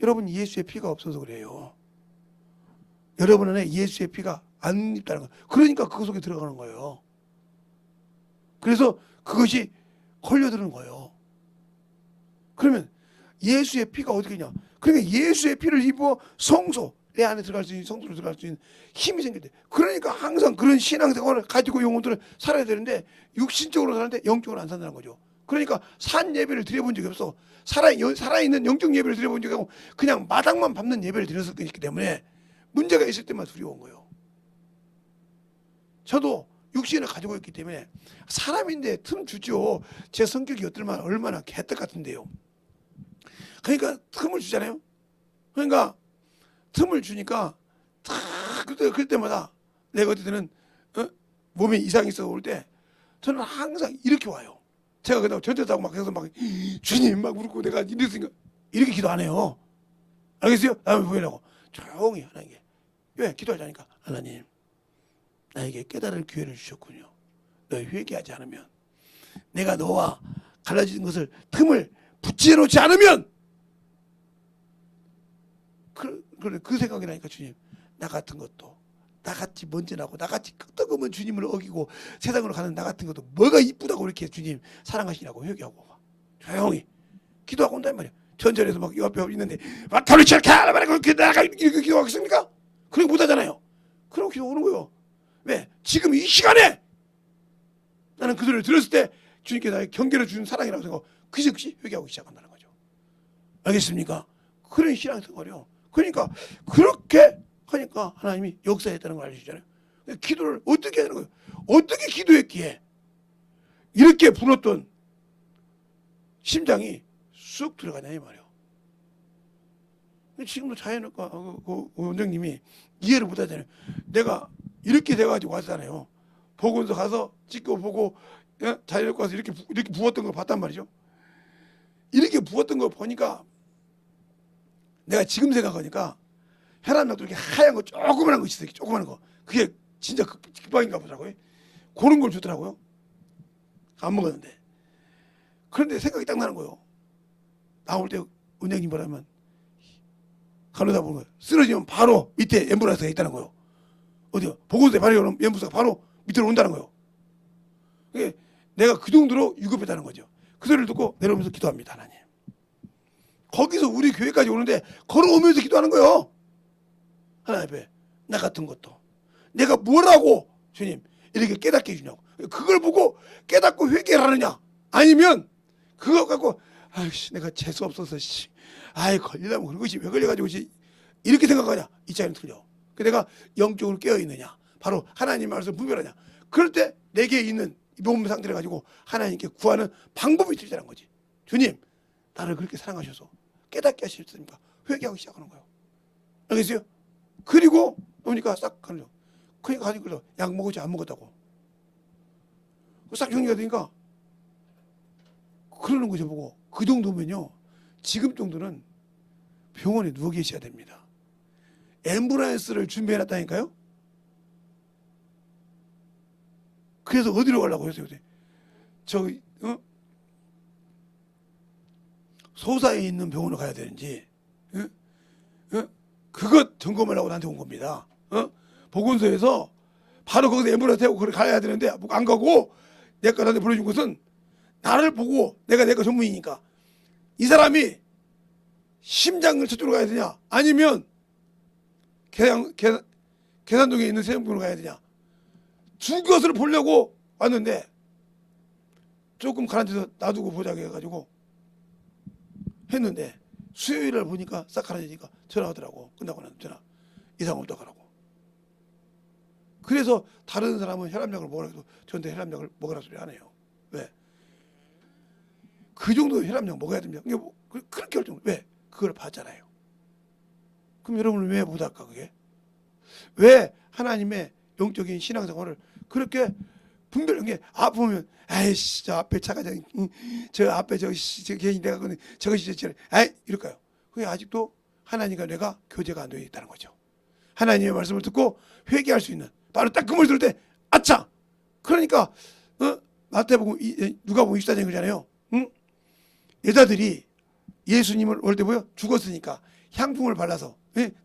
여러분 예수의 피가 없어서 그래요. 여러분 안에 예수의 피가 안 있다는 거예요. 그러니까 그 속에 들어가는 거예요. 그래서 그것이 걸려드는 거예요. 그러면 예수의 피가 어떻게 있냐? 그러니까 예수의 피를 입어 성소, 내 안에 들어갈 수 있는 성소로 들어갈 수 있는 힘이 생겼대. 그러니까 항상 그런 신앙생활을 가지고 영혼들은 살아야 되는데 육신적으로 사는데 영적으로 안 산다는 거죠. 그러니까 산 예배를 드려본 적이 없어. 살아있는 영적 예배를 드려본 적이 없고 그냥 마당만 밟는 예배를 드렸었기 때문에 문제가 있을 때만 두려운 거예요. 저도 육신을 가지고 있기 때문에 사람인데 틈 주죠. 제 성격이 어떨만 얼마나 개떡 같은데요. 그러니까 틈을 주잖아요. 그러니까 틈을 주니까 그때마다 내가 어떨 때는 몸에 이상이 있어 올 때 저는 항상 이렇게 와요. 제가 그냥 전도하고 막 해서 막 주님 막 울고 내가 이랬으니까 이렇게 기도 안 해요. 알겠어요? 다음에 보이라고 조용히 하나님께 왜 기도하자니까 하나님 나에게 깨달을 기회를 주셨군요. 너 회개하지 않으면, 내가 너와 갈라진 것을 틈을 붙여놓지 않으면, 그 생각이 나니까 주님, 나 같은 것도, 나같이 먼지나고 나같이 끄떡으면 주님을 어기고 세상으로 가는 나 같은 것도 뭐가 이쁘다고 이렇게 주님 사랑하시냐고 회개하고 조용히 기도하고 온단 말이야. 전절에서 막 옆에 있는데 막 가르쳐 그렇게 나가 이렇게 기도하겠습니까? 그렇게 못하잖아요. 그럼 기도 오는 거예요. 왜? 지금 이 시간에 나는 그 소리를 들었을 때 주님께 나의 경계를 주는 사랑이라고 생각하고 그 즉시 회개하기 시작한다는 거죠. 알겠습니까? 그런 신앙생활이요. 그러니까 그렇게 하니까 하나님이 역사했다는 걸 알려주잖아요. 기도를 어떻게 하는 거예요? 어떻게 기도했기에 이렇게 불었던 심장이 쑥 들어가냐 이 말이에요. 지금도 자연학과 그 원장님이 이해를 못하잖아요. 내가 이렇게 돼가지고 왔잖아요. 보건소 가서 찍고 보고 자연학과 가서 이렇게 부었던 걸 봤단 말이죠. 이렇게 부었던 걸 보니까 내가 지금 생각하니까 혈압약도 이렇게 하얀 거 조그만한 거 있어요. 조그만한 거. 그게 진짜 극방인가 보더라고요. 그런 걸 주더라고요. 안 먹었는데. 그런데 생각이 딱 나는 거예요. 나올 때 원장님 뭐라면 간호사 보는 거예요. 쓰러지면 바로 밑에 앰뷸런스가 있다는 거예요. 어디요? 보건소에 바로 오는 앰뷸런스가 바로 밑으로 온다는 거예요. 그게 내가 그 정도로 유급했다는 거죠. 그 소리를 듣고 내려오면서 기도합니다. 하나님. 거기서 우리 교회까지 오는데 걸어오면서 기도하는 거예요. 하나님 앞에 나 같은 것도 내가 뭐라고 주님 이렇게 깨닫게 해주냐고. 그걸 보고 깨닫고 회개를 하느냐 아니면 그거 갖고 아이씨 내가 재수 없어서 아이 걸리려면 그런 것이 왜 걸려가지고 이렇게 생각하냐. 이 차이는 틀려. 내가 영적으로 깨어있느냐 바로 하나님 말씀 분별하냐. 그럴 때 내게 있는 몸 상태를 가지고 하나님께 구하는 방법이 틀리자는 거지. 주님 나를 그렇게 사랑하셔서 깨닫게 하셨으니까 회개하기 시작하는 거예요. 알겠어요? 그리고 오니까 싹 가려. 그러니까 가지고 약 먹었지 안 먹었다고. 싹 정리가 되니까 그러는 거죠 보고. 그 정도면요. 지금 정도는 병원에 누워 계셔야 됩니다. 앰뷸런스를 준비해놨다니까요. 그래서 어디로 가려고 했어요? 저기 소사에 있는 병원으로 가야 되는지 그것 점검하려고 나한테 온 겁니다. 보건소에서 바로 거기서 앰뷸런스 태우고 그걸 가야 되는데 안 가고 내가 나한테 보내준 것은 나를 보고 내가 내과 전문이니까 이 사람이 심장을 저쪽으로 가야 되냐 아니면 계산동에 있는 세종병원으로 가야 되냐 두 것을 보려고 왔는데 조금 가라앉아서 놔두고 보자고 해가지고 했는데 수요일날 보니까 싹 가라앉으니까 전화하더라고. 끝나고 나서 전화 이상 없다고 하라고. 그래서 다른 사람은 혈압약을 먹으라 해도 저한테 혈압약을 먹으라 소리 안 해요. 왜? 그 정도 혈압약 먹어야 됩니다. 그렇게 할 정도. 왜? 그걸 봤잖아요. 그럼 여러분은 왜 못할까 그게? 왜 하나님의 영적인 신앙생활을 그렇게 분별하게 아프면 아이씨 저 앞에 차가 저 앞에 저 괜히 내가 저것이 아이 이럴까요? 그게 아직도 하나님과 내가 교제가 안 되어 있다는 거죠. 하나님의 말씀을 듣고 회개할 수 있는 바로 딱 그 말 들을 때 아차. 그러니까 마태복음 누가복음 24장이잖아요. 여자들이 예수님을 올 때 보여 죽었으니까 향품을 발라서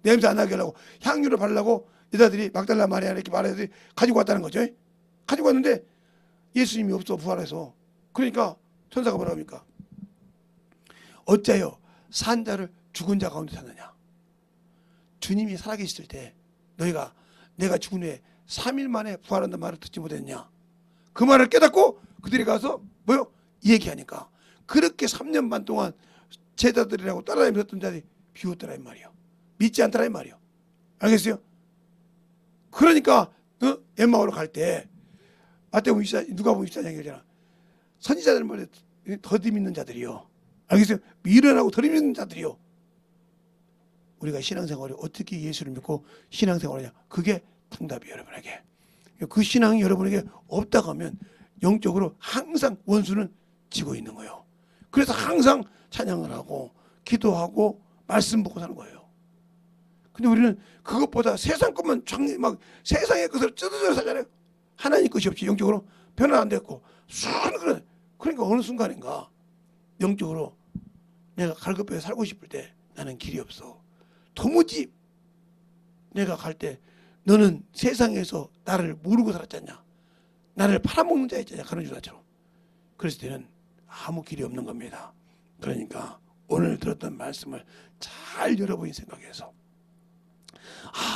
냄새 안 나게 하려고 향유를 바르려고 여자들이 막달라 마리아 이렇게 말해서 가지고 왔다는 거죠. 가지고 왔는데 예수님이 없어 부활해서. 그러니까 천사가 뭐라 합니까? 어째요 산자를 죽은 자 가운데 샀느냐. 주님이 살아계실 때 너희가 내가 죽은 후에 3일 만에 부활한다는 말을 듣지 못했냐. 그 말을 깨닫고 그들이 가서 뭐요? 얘기하니까 그렇게 3년 반 동안 제자들이라고 따라다니면서 자들이 비웃더라 이 말이요. 믿지 않더라 이 말이요. 알겠어요? 그러니까 엠마오로 갈 때 마태복음 24, 누가복음 24장이잖아. 선지자들 말에 더디 믿는 자들이요. 알겠어요? 미련하고 덜 믿는 자들이요. 우리가 신앙생활을 어떻게 예수를 믿고 신앙생활하냐. 그게 정답이에요 여러분에게. 그 신앙이 여러분에게 없다고 하면 영적으로 항상 원수는 지고 있는 거예요. 그래서 항상 찬양을 하고 기도하고 말씀 보고 사는 거예요. 근데 우리는 그것보다 세상 것만 막 세상의 것을 뜯어져 살잖아요. 하나님 것이 없이 영적으로 변화 안 됐고 그래. 그러니까 어느 순간인가 영적으로 내가 갈급해 살고 싶을 때 나는 길이 없어. 도무지 내가 갈 때 너는 세상에서 나를 모르고 살았잖냐, 나를 팔아먹는 자였잖냐, 그런 주사처럼. 그랬을 때는 아무 길이 없는 겁니다. 그러니까 오늘 들었던 말씀을 잘 여러분이 생각해서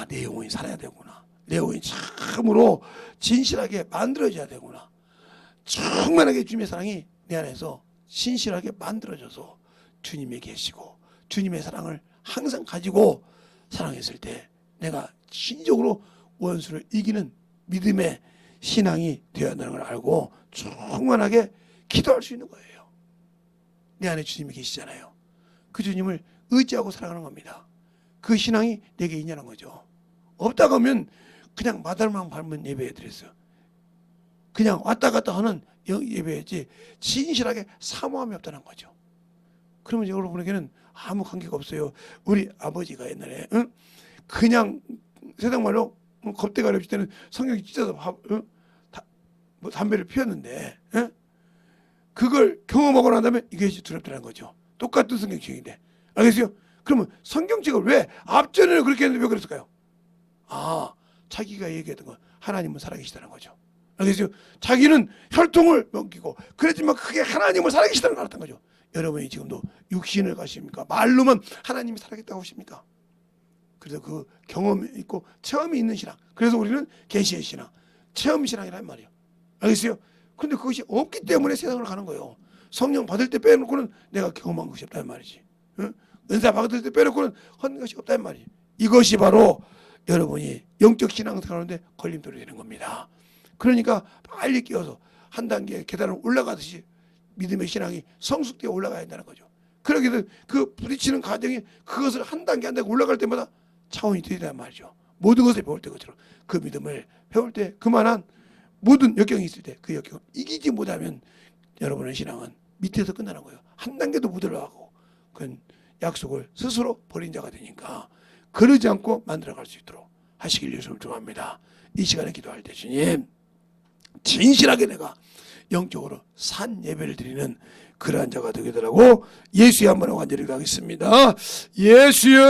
내 영혼이 살아야 되구나, 내 영혼이 참으로 진실하게 만들어져야 되구나, 충만하게 주님의 사랑이 내 안에서 신실하게 만들어져서 주님이 계시고 주님의 사랑을 항상 가지고 사랑했을 때 내가 진정으로 원수를 이기는 믿음의 신앙이 되어야 한다는 걸 알고 충만하게 기도할 수 있는 거예요. 내 안에 주님이 계시잖아요. 그 주님을 의지하고 살아가는 겁니다. 그 신앙이 내게 있냐는 거죠. 없다고 하면 그냥 마달만 밟으면 예배해 드렸어요. 그냥 왔다 갔다 하는 예배였지 진실하게 사모함이 없다는 거죠. 그러면 여러분에게는 아무 관계가 없어요. 우리 아버지가 옛날에 그냥 세상 말로 겁대가리 없을 때는 성경이 찢어서 담배를 피웠는데 그걸 경험하고 난 다음에 이것이 두렵다는 거죠. 똑같은 성경책인데. 알겠어요? 그러면 성경책을 왜 앞전에는 그렇게 했는데 왜 그랬을까요? 자기가 얘기했던 건 하나님은 살아계시다는 거죠. 알겠어요? 자기는 혈통을 넘기고 그랬지만 그게 하나님을 살아계시다는 걸 알았던 거죠. 여러분이 지금도 육신을 가십니까? 말로만 하나님이 살아계시다고 하십니까? 그래서 그 경험이 있고 체험이 있는 신앙. 그래서 우리는 계시의 신앙, 체험 신앙이란 말이에요. 알겠어요? 그런데 그것이 없기 때문에 세상을 가는 거예요. 성령 받을 때 빼놓고는 내가 경험한 것이 없다는 말이지. 은사 받을 때 빼놓고는 한 것이 없다는 말이에요. 이것이 바로 여러분이 영적 신앙생활하는데 걸림돌이 되는 겁니다. 그러니까 빨리 끼어서 한 단계 계단을 올라가듯이 믿음의 신앙이 성숙되어 올라가야 한다는 거죠. 그러게 되면 그 부딪히는 과정이 그것을 한 단계 한 단계 올라갈 때마다 차원이 되리란 말이죠. 모든 것을 배울 때 것처럼 그 믿음을 배울 때 그만한 모든 역경이 있을 때 그 역경을 이기지 못하면 여러분의 신앙은 밑에서 끝나는 거예요. 한 단계도 못 올라가고 그건 약속을 스스로 버린 자가 되니까 그러지 않고 만들어갈 수 있도록 하시길 예수를 축원합니다. 이 시간에 기도할 때 주님 진실하게 내가 영적으로 산 예배를 드리는 그러한 자가 되겠더라고. 예수의 한 번에 간절히 가겠습니다. 예수여,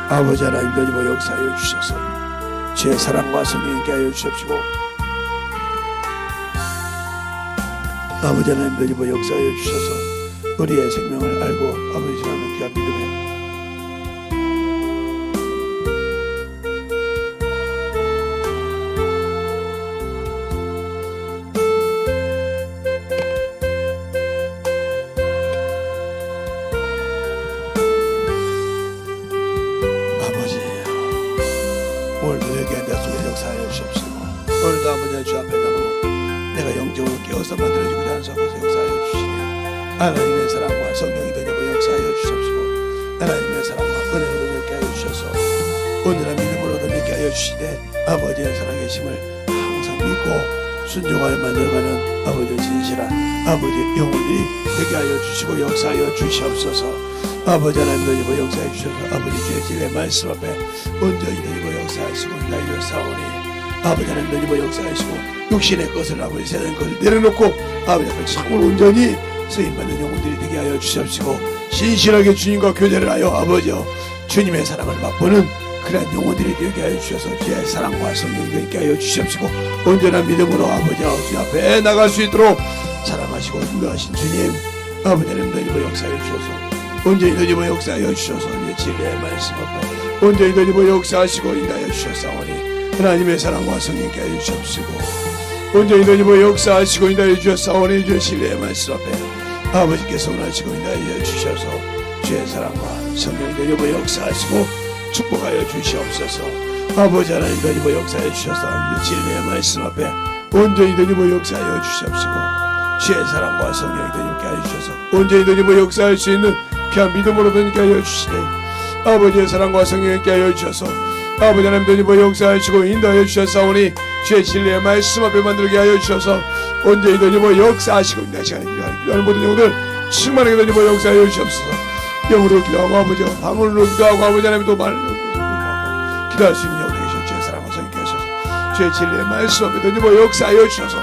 아버지 하나님 너희와 역사하여 주셔서 제 사랑과 성령 있게 하여 주십시고, 아버지 하나님 너희와 역사하여 주셔서 우리의 생명을 알고 아버지 하나님 귀한 믿음에 오늘도 아버지 주 앞에 나무로 내가 영적으로 깨어서 만들어지고자 하는 속에서 역사하여 주시네. 하나님의 사랑과 성령이 되냐고 역사하여 주십시고 하나님의 사랑과 은혜로 얻게 하여 주셔서 온전한 믿음으로 얻게 하여 주시되 아버지의 살아계심을 항상 믿고 순종하여 만들어가는 아버지의 진실한 아버지의 영혼들이 되게 하여 주시고 역사하여 주시옵소서. 아버지 하나님 너희고 역사해 주셔서 아버지 주의 진리의 말씀 앞에 온전히 너희고 역사하시고 나이를 사오니 아버지 하나님 너희고 역사하시고 육신의 것을 아버지 세상의 것을 내려놓고 아버지 앞에 참으로 온전히 쓰임받는 영혼들이 되게 하여 주시옵시고 신실하게 주님과 교제를 하여 아버지여 주님의 사랑을 맛보는 그러한 영혼들이 되게 하여 주셔서 주의 사랑과 성령이 있게 하여 주시옵시고 온전한 믿음으로 아버지여 주 앞에 나갈 수 있도록 사랑하시고 인도하신 주님 아버지 하나님 너희고 역사해 주셔서 온전히 너희고 역사하여 주셔서 우리의 진리의 말씀 앞에 온전히 너희고 역사하시고 인도하여 주셨사오니 하나님의 사랑과 성령께 하여 주옵시고 온전히 너희고 역사하시고 인도하여 주셨사오니 주의 진리의 말씀 앞에 아버지께서 원하시고 인도하여 주셔서 주의 사랑과 성령이 너희고 역사하시고 축복하여 주시옵소서. 아버지 하나님 너희고 역사하여 주셔서 주의 진리의 말씀 앞에 온전히 너희고 역사하여 주시옵시고 주의 사랑과 성령이 너희고 하여 주셔서 온전히 너희고 역사할 수 있는 귀한 믿음으로 너희고 하여 주시되 아버지의 사랑과 성령이 하여 주셔서 아버지 하나님 너희고 역사하시고 인도하여 주셨사오니 주의 진리의 말씀 앞에 만들게 하여 주셔서 온전히 너희고 역사하시고 있는 시간에 기도하는 모든 영혼들 충만하게 너희고 역사하여 주옵소서. 영으로 기도하고 아버지와 방언으로 기도하고 아버지 하나님 또 말로 기도할 수 있는 영혼이 계셔 주의 사랑과 성령께 하셔서 주의 진리의 말씀 앞에 던지고 역사하여 주셔서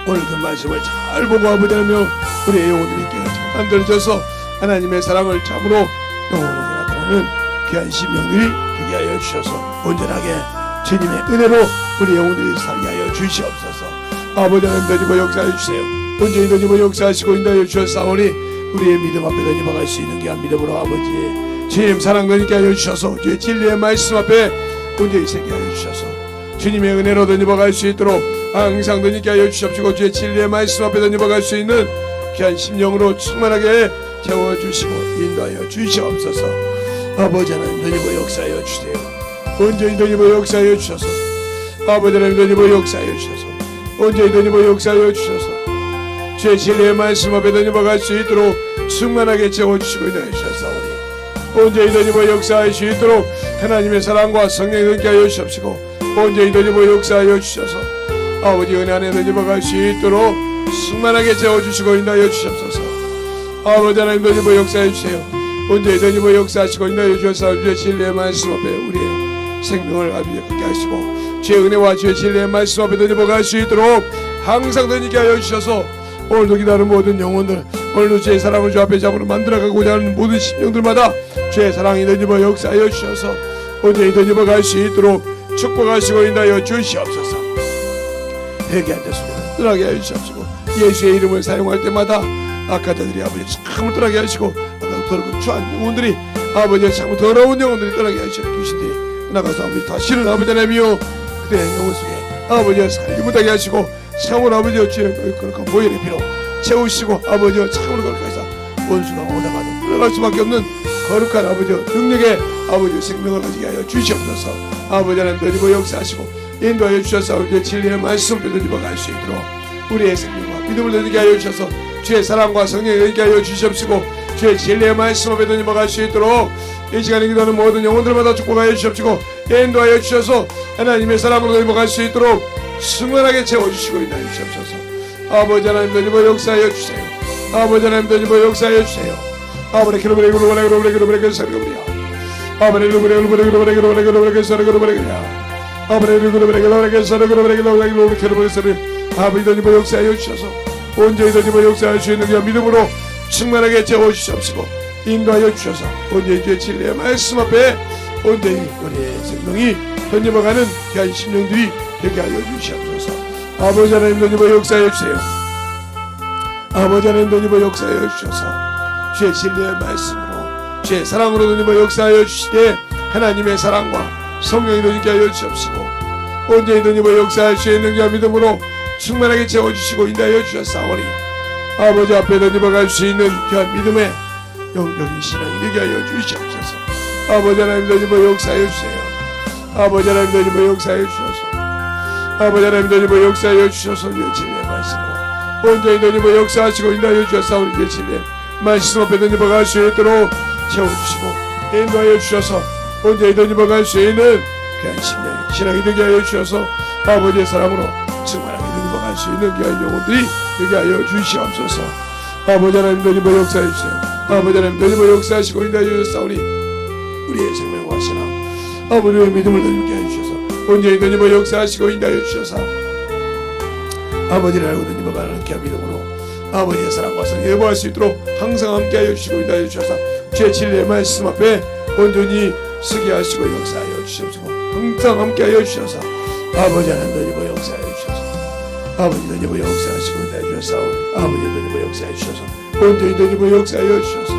오늘도 말씀을 잘 보고 아버지라며 우리의 영혼들이 깨어져 만들어져서 하나님의 사랑을 참으로 영혼으로 나타나는 귀한 심령들이 되게 하여 주셔서 온전하게 주님의 은혜로 우리 영혼들이 살게 하여 주시옵소서. 아버지 하나님 던지고 역사해 주세요. 온전히 던지고 역사하시고 인도하여 주셨사오니 우리의 믿음 앞에 던져박을 수 있는 귀한 믿음으로 아버지의 주님 사랑 던지게 하여 주셔서 주의 진리의 말씀 앞에 온전히 새게 하여 주셔서 주님의 은혜로 던져박을 수 있도록 항상 던지게 하여 주시옵시고 주의 진리의 말씀 앞에 던져박을 수 있는 귀한 심령으로 충만하게 채워주시고 인도하여 주시옵소서. 아버지 하나님 던지고 역사하여 주세요. 온전히 던지고 역사하여 주셔서 아버지 하나님 던지고 역사하여 주셔서 온전히 던지고 역사하여 주셔서 주의 진리의 말씀 앞에 던져박을 수 있도록 충만하게 채워주시고 인도하여 주셨사오니 온전히 던지고 역사할 수 있도록 하나님의 사랑과 성령이 던지게 하여 주시옵시고 온전히 던지고 역사하여 주셔서 아버지 은혜 안에 던져박을 수 있도록 충만하게 채워주시고 인도하여 주시옵소서. 아버지 하나님 던지고 역사해 주세요. 온전히 던지고 역사하시고 인도하여 주셔서 주의 진리의 말씀 앞에 우리의 생명을 아버지 갖게 하시고 주의 은혜와 주의 진리의 말씀 앞에 던져박을 수 있도록 항상 던지게 하여 주셔서 오늘도 기다리는 모든 영혼들 오늘도 주의 사랑을 주 앞에 잡으러 만들어가고자 하는 모든 심령들마다 주의 사랑이 던지고 역사하여 주셔서 온전히 던져박을 수 있도록 축복하시고 인도하여 주시옵소서. 회개한 자수를 떠나게 하여 주시옵시고 예수의 이름을 사용할 때마다 악한 자들이 아버지 참을 떠나게 하시고 아까 더럽고 추한 영혼들이 아버지 참 더러운 영혼들이 떠나게 하시고 귀신들이 나가서 아버지 다시는 아버지 하나님이여 그들의 영혼 속에 아버지와 살지 못하게 하시고 참으로 아버지와 주의 거룩한 보혈의 피로 채우시고 아버지와 참으로 거룩하게 해서 원수가 오다가도 들어갈 수밖에 없는 거룩한 아버지와 능력의 아버지의 생명을 가지게 하여 주시옵소서. 아버지 하나님 던지고 역사하시고 인도하여 주셔서 우리의 진리의 말씀을 던지고 갈 수 있도록 우리의 생명과 믿음을 던지게 하여 주셔서 주의 사랑과 성령을 던지게 하여 주시옵시고 주의 진리의 말씀 앞에 던지고 갈 수 있도록 이 시간에 기도하는 모든 영혼들마다 축복하여 주시옵시고 인도하여 주셔서 하나님의 사랑으로 던지고 갈 수 있도록 승원하게 채워주시고 인도하여 주시옵소서. 아버지 하나님 던지고 역사하여 주세요. 아버지 하나님 던지고 역사하여 주세요. 아버지 기로브레 기로브레 기로브레 기로브레 기로브레 아버지 기로브레 기로브레 기로브레 기로브레 기로브레 기로브레 아버지 아버지 던지고 역사하여 주셔서 온전히 던지고 역사할 수 있는 그 믿음으로 충만하게 채워주시옵시고 인도하여 주셔서 온전히 주의 진리의 말씀 앞에 온전히 우리의 생명이 던져가는 귀한 심령들이 되게 하여 주시옵소서. 아버지 하나님 던지고 역사하여 주세요. 아버지 하나님 던지고 역사하여 주셔서 주의 진리의 말씀으로 주의 사랑으로 던지고 역사하여 주시되 하나님의 사랑과 성령이 던지게 하여 주시옵시고 온전히 던지고 역사할 수 있는 그 믿음으로 충만하게 채워주시고 인도하여 주셨사오니 아버지 앞에 던지고 갈 수 있는 귀한 믿음의 영적인 신앙이 되게 하여 주시옵소서. 아버지 하나님 던지고 역사하여 주세요. 아버지 하나님 던지고 역사하여 주셔서 아버지 하나님 던지고 역사하여 주셔서 주의 진리의 말씀으로 온전히 던지고 역사하시고 인도하여 주셨사오니 주의 진리의 말씀 앞에 던지고 갈 수 있도록 채워주시고 인도하여 주셔서 온전히 던지고 갈 수 있는 귀한 심령의 신앙이 되게 하여 주셔서 아버지의 사랑으로 충만하게 던지고 갈 수 있는 귀한 영혼들이 되게 하여 주시옵소서. 아버지 하나님 던지고 역사해 주세요. 아버지 하나님 던지고 역사하시고 인도하여 주셨사오니 우리의 생명과 신앙 아버지의 믿음을 던지게 하여 주셔서 온전히 던지고 역사하시고 인도하여 주셔서 아버지를 알고 던지고 가는 귀한 믿음으로 아버지의 사랑과 성령을 예보할 수 있도록 항상 함께 하여 주시고 인도하여 주셔서 주의 진리의 말씀 앞에 온전히 서게 하시고 역사하여 주시옵시고 항상 함께 하여 주셔서 아버지 하나님 던지고 역사하여 주셔서 아버지 던지고 역사하시고 인도하여 주셔서 아버지 던지고 역사하여 주셔서 온전히 던지고 역사하여 주셔서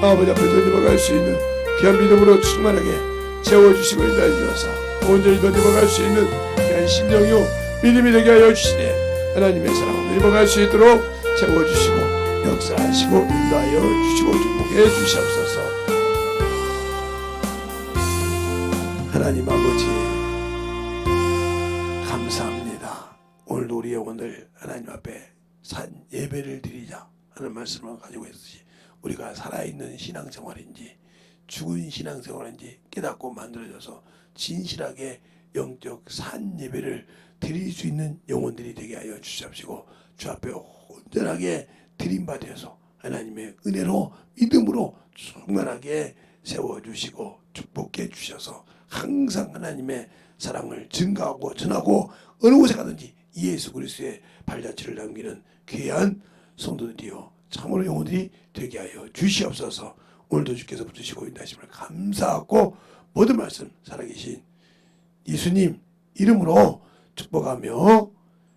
아버지 앞에 던지고 갈 수 있는 귀한 믿음으로 충만하게 채워주시고 인도하여 주셔서 온전히 던지고 갈 수 있는 귀한 심령이요 믿음이 되게 하여 주시되 하나님의 사랑을 던지고 갈 수 있도록 채워주시고 역사하시고 인도하여 주시고 축복해 주시옵소서. 하나님 아버지 감사합니다. 오늘도 우리 영혼을 하나님 앞에 산 예배를 드리자 하는 말씀을 가지고 있으시 우리가 살아있는 신앙생활인지 죽은 신앙생활인지 깨닫고 만들어져서 진실하게 영적 산 예배를 드릴 수 있는 영혼들이 되게 하여 주시옵시고 주 앞에 온전하게 드림받아서 하나님의 은혜로 믿음으로 충만하게 세워주시고 축복해 주셔서 항상 하나님의 사랑을 증가하고 전하고 어느 곳에 가든지 예수 그리스도의 발자취를 남기는 귀한 성도들이요 참으로 영혼들이 되게 하여 주시옵소서. 오늘도 주께서 붙으시고 있다 하심을 감사하고 모든 말씀 살아계신 예수님 이름으로 축복하며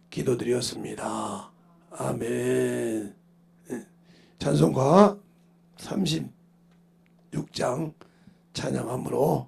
기도드렸습니다. 아멘. 찬송가 36장 찬양함으로